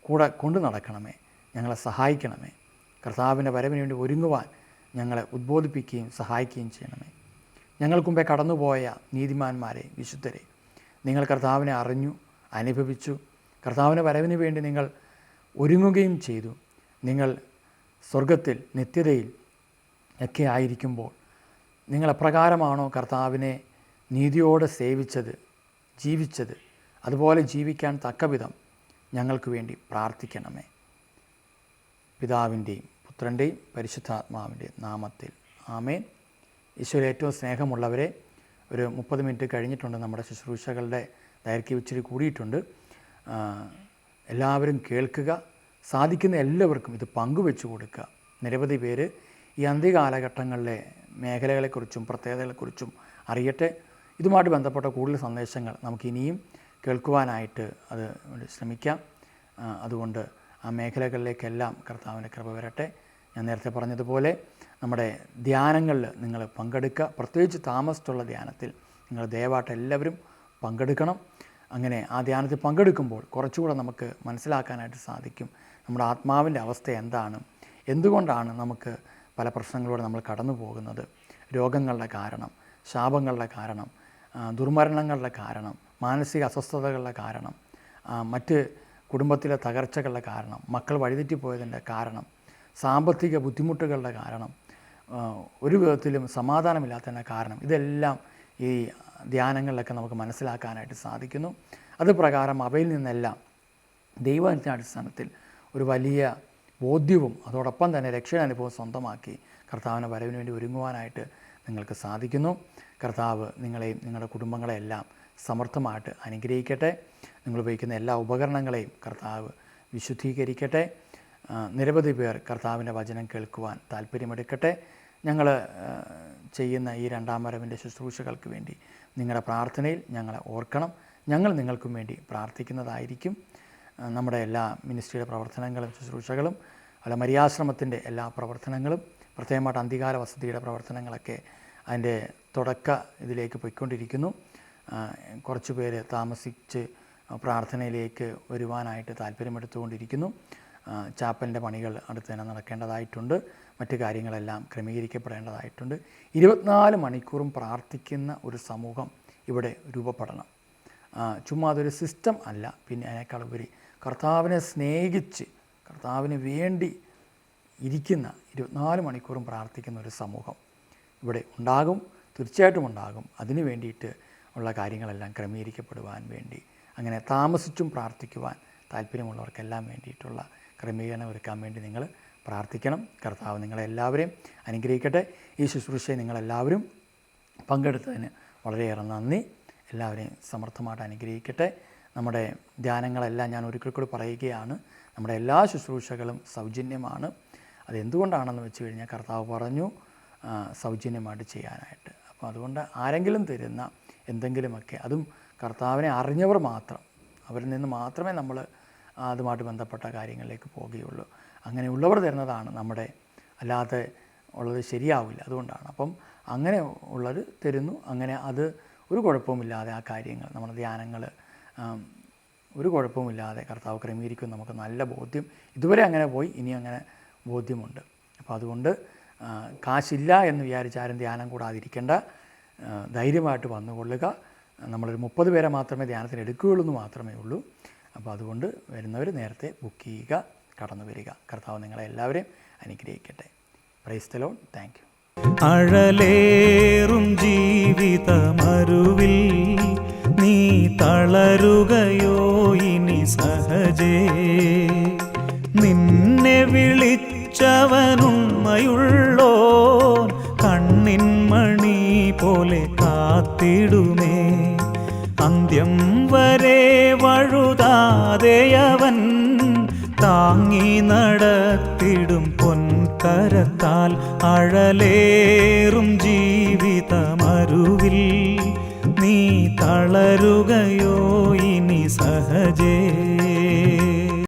കൂടെ കൊണ്ടു നടക്കണമേ. ഞങ്ങളെ സഹായിക്കണമേ. കർത്താവിൻ്റെ വരവിന് വേണ്ടി ഒരുങ്ങുവാൻ ഞങ്ങളെ ഉദ്ബോധിപ്പിക്കുകയും സഹായിക്കുകയും ചെയ്യണമേ. ഞങ്ങൾക്ക് മുമ്പേ കടന്നുപോയ നീതിമാന്മാരെ, വിശുദ്ധരെ, നിങ്ങൾ കർത്താവിനെ അറിഞ്ഞു, അനുഭവിച്ചു. കർത്താവിൻ്റെ വരവിന് വേണ്ടി നിങ്ങൾ ഒരുങ്ങുകയും ചെയ്തു. നിങ്ങൾ സ്വർഗത്തിൽ നിത്യതയിൽ ഒക്കെ ആയിരിക്കുമ്പോൾ നിങ്ങൾ എപ്രകാരമാണോ കർത്താവിനെ നീതിയോടെ സേവിച്ചത്, ജീവിച്ചത്, അതുപോലെ ജീവിക്കാൻ തക്കവിധം ഞങ്ങൾക്ക് വേണ്ടി പ്രാർത്ഥിക്കണമേ. പിതാവിൻ്റെയും പുത്രൻ്റെയും പരിശുദ്ധാത്മാവിൻ്റെയും നാമത്തിൽ ആമേൻ. ഈശോയിൽ ഏറ്റവും സ്നേഹമുള്ളവരെ, ഒരു 30 മിനിറ്റ് കഴിഞ്ഞിട്ടുണ്ട്. നമ്മുടെ ശുശ്രൂഷകളുടെ ദൈർഘ്യം ഇച്ചിരി കൂടിയിട്ടുണ്ട്. എല്ലാവരും കേൾക്കുക. സാധിക്കുന്ന എല്ലാവർക്കും ഇത് പങ്കുവെച്ചു കൊടുക്കുക. നിരവധി പേര് ഈ അന്ത്യകാലഘട്ടങ്ങളിലെ മേഖലകളെക്കുറിച്ചും പ്രത്യേകതകളെക്കുറിച്ചും അറിയട്ടെ. ഇതുമായിട്ട് ബന്ധപ്പെട്ട കൂടുതൽ സന്ദേശങ്ങൾ നമുക്കിനിയും കേൾക്കുവാനായിട്ട് അത് ശ്രമിക്കാം. അതുകൊണ്ട് ആ മേഖലകളിലേക്കെല്ലാം കർത്താവിൻ്റെ കൃപ വരട്ടെ. ഞാൻ നേരത്തെ പറഞ്ഞതുപോലെ നമ്മുടെ ധ്യാനങ്ങളിൽ നിങ്ങൾ പങ്കെടുക്കുക. പ്രത്യേകിച്ച് താമസിച്ചുള്ള ധ്യാനത്തിൽ നിങ്ങൾ ദയവായിട്ട് എല്ലാവരും പങ്കെടുക്കണം. അങ്ങനെ ആ ധ്യാനത്തിൽ പങ്കെടുക്കുമ്പോൾ കുറച്ചുകൂടെ നമുക്ക് മനസ്സിലാക്കാനായിട്ട് സാധിക്കും നമ്മുടെ ആത്മാവിൻ്റെ അവസ്ഥ എന്താണ്, എന്തുകൊണ്ടാണ് നമുക്ക് പല പ്രശ്നങ്ങളിലൂടെ നമ്മൾ കടന്നു പോകുന്നത്, രോഗങ്ങളുടെ കാരണം, ശാപങ്ങളുടെ കാരണം, ദുർമരണങ്ങളുടെ കാരണം, മാനസിക അസ്വസ്ഥതകളുടെ കാരണം, മറ്റ് കുടുംബത്തിലെ തകർച്ചകളുടെ കാരണം, മക്കൾ വഴിതെറ്റിപ്പോയതിൻ്റെ കാരണം, സാമ്പത്തിക ബുദ്ധിമുട്ടുകളുടെ കാരണം, ഒരു വിധത്തിലും സമാധാനമില്ലാത്തതിൻ്റെ കാരണം, ഇതെല്ലാം ഈ ധ്യാനങ്ങളിലൊക്കെ നമുക്ക് മനസ്സിലാക്കാനായിട്ട് സാധിക്കുന്നു. അത് പ്രകാരം അവയിൽ നിന്നെല്ലാം ദൈവത്തിൻ്റെ അടിസ്ഥാനത്തിൽ ഒരു വലിയ ബോധ്യവും അതോടൊപ്പം തന്നെ രക്ഷാനുഭവം സ്വന്തമാക്കി കർത്താവിൻ്റെ വരവിന് വേണ്ടി ഒരുങ്ങുവാനായിട്ട് നിങ്ങൾക്ക് സാധിക്കുന്നു. കർത്താവ് നിങ്ങളെയും നിങ്ങളുടെ കുടുംബങ്ങളെയെല്ലാം സമർത്ഥമായിട്ട് അനുഗ്രഹിക്കട്ടെ. നിങ്ങൾ ഉപയോഗിക്കുന്ന എല്ലാ ഉപകരണങ്ങളെയും കർത്താവ് വിശുദ്ധീകരിക്കട്ടെ. നിരവധി പേർ കർത്താവിൻ്റെ വചനം കേൾക്കുവാൻ താല്പര്യമെടുക്കട്ടെ. ഞങ്ങൾ ചെയ്യുന്ന ഈ രണ്ടാം വരവിൻ്റെ ശുശ്രൂഷകൾക്ക് വേണ്ടി നിങ്ങളുടെ പ്രാർത്ഥനയിൽ ഞങ്ങളെ ഓർക്കണം. ഞങ്ങൾ നിങ്ങൾക്കും വേണ്ടി പ്രാർത്ഥിക്കുന്നതായിരിക്കും. നമ്മുടെ എല്ലാ മിനിസ്ട്രിയുടെ പ്രവർത്തനങ്ങളും ശുശ്രൂഷകളും അല്ല മരിയാശ്രമത്തിൻ്റെ എല്ലാ പ്രവർത്തനങ്ങളും പ്രത്യേകമായിട്ട് അന്ത്യകാല വസതിയുടെ പ്രവർത്തനങ്ങളൊക്കെ അതിൻ്റെ തുടക്ക ഇതിലേക്ക് പോയിക്കൊണ്ടിരിക്കുന്നു. കുറച്ച് പേര് താമസിച്ച് പ്രാർത്ഥനയിലേക്ക് വരുവാനായിട്ട് താല്പര്യമെടുത്തുകൊണ്ടിരിക്കുന്നു. ചാപ്പലിൻ്റെ പണികൾ അടുത്ത് തന്നെ നടക്കേണ്ടതായിട്ടുണ്ട്. മറ്റു കാര്യങ്ങളെല്ലാം ക്രമീകരിക്കപ്പെടേണ്ടതായിട്ടുണ്ട്. 24 മണിക്കൂറും പ്രാർത്ഥിക്കുന്ന ഒരു സമൂഹം ഇവിടെ രൂപപ്പെടണം. ചുമ്മാ അതൊരു സിസ്റ്റം അല്ല, പിന്നെ അതിനേക്കാളുപരി കർത്താവിനെ സ്നേഹിച്ച് കർത്താവിന് വേണ്ടി ഇരിക്കുന്ന 24 മണിക്കൂറും പ്രാർത്ഥിക്കുന്ന ഒരു സമൂഹം ഇവിടെ ഉണ്ടാകും, തീർച്ചയായിട്ടും ഉണ്ടാകും. അതിനു വേണ്ടിയിട്ട് ഉള്ള കാര്യങ്ങളെല്ലാം ക്രമീകരിക്കപ്പെടുവാൻ വേണ്ടി, അങ്ങനെ താമസിച്ചും പ്രാർത്ഥിക്കുവാൻ താല്പര്യമുള്ളവർക്കെല്ലാം വേണ്ടിയിട്ടുള്ള ക്രമീകരണം ഒരുക്കാൻ വേണ്ടി നിങ്ങൾ പ്രാർത്ഥിക്കണം. കർത്താവ് നിങ്ങളെല്ലാവരെയും അനുഗ്രഹിക്കട്ടെ. ഈ ശുശ്രൂഷയെ നിങ്ങളെല്ലാവരും പങ്കെടുത്തതിന് വളരെയേറെ നന്ദി. എല്ലാവരെയും സമർത്ഥമായിട്ട് അനുഗ്രഹിക്കട്ടെ. നമ്മുടെ ധ്യാനങ്ങളെല്ലാം ഞാൻ ഒരിക്കൽ കൂടി പറയുകയാണ്, നമ്മുടെ എല്ലാ ശുശ്രൂഷകളും സൗജന്യമാണ്. അതെന്തുകൊണ്ടാണെന്ന് വെച്ച് കഴിഞ്ഞാൽ കർത്താവ് പറഞ്ഞു സൗജന്യമായിട്ട് ചെയ്യാനായിട്ട്. അപ്പോൾ അതുകൊണ്ട് ആരെങ്കിലും തരുന്ന എന്തെങ്കിലുമൊക്കെ, അതും കർത്താവിനെ അറിഞ്ഞവർ മാത്രം, അവരിൽ നിന്ന് മാത്രമേ നമ്മൾ അതുമായിട്ട് ബന്ധപ്പെട്ട കാര്യങ്ങളിലേക്ക് പോവുകയുള്ളൂ. അങ്ങനെയുള്ളവർ തരുന്നതാണ് നമ്മുടെ, അല്ലാതെ ഉള്ളത് ശരിയാവില്ല. അതുകൊണ്ടാണ്. അപ്പം അങ്ങനെ ഉള്ളത് തരുന്നു. അങ്ങനെ അത് ഒരു കുഴപ്പവുമില്ലാതെ ആ കാര്യങ്ങൾ, നമ്മുടെ ധ്യാനങ്ങൾ ഒരു കുഴപ്പവുമില്ലാതെ കർത്താവ് ക്രമീകരിക്കും. നമുക്ക് നല്ല ബോധ്യം, ഇതുവരെ അങ്ങനെ പോയി, ഇനി അങ്ങനെ ബോധ്യമുണ്ട്. അപ്പോൾ അതുകൊണ്ട് കാശില്ല എന്ന് വിചാരിച്ച് ആരും ധ്യാനം കൂടാതിരിക്കേണ്ട. ധൈര്യമായിട്ട് വന്നുകൊള്ളുക. നമ്മളൊരു 30 പേരെ മാത്രമേ ധ്യാനത്തിന് എടുക്കുകയുള്ളൂ എന്ന് മാത്രമേ ഉള്ളൂ. അപ്പോൾ അതുകൊണ്ട് വരുന്നവർ നേരത്തെ ബുക്ക് ചെയ്യുക, കടന്നു വരിക. കർത്താവ് നിങ്ങളെ എല്ലാവരെയും അനുഗ്രഹിക്കട്ടെ. Praise the Lord. Thank you. അഴലേറും ജീവിതമരുവിൽ നീ തളരുകയോ ഇനി സഹജേ? നിന്നെ വിളിച്ചവനുണ്മയുള്ളോ കണ്ണിൻ മണി പോലെ കാത്തിടുമേ. അന്ത്യം വരെ വഴുതാതെയവൻ താങ്ങി നടത്തിടും പൊൻകരത്താൽ. അഴലേറും ജീവിതമരുവിൽ നീ തളരുകയോ ഇനി സഹജേ?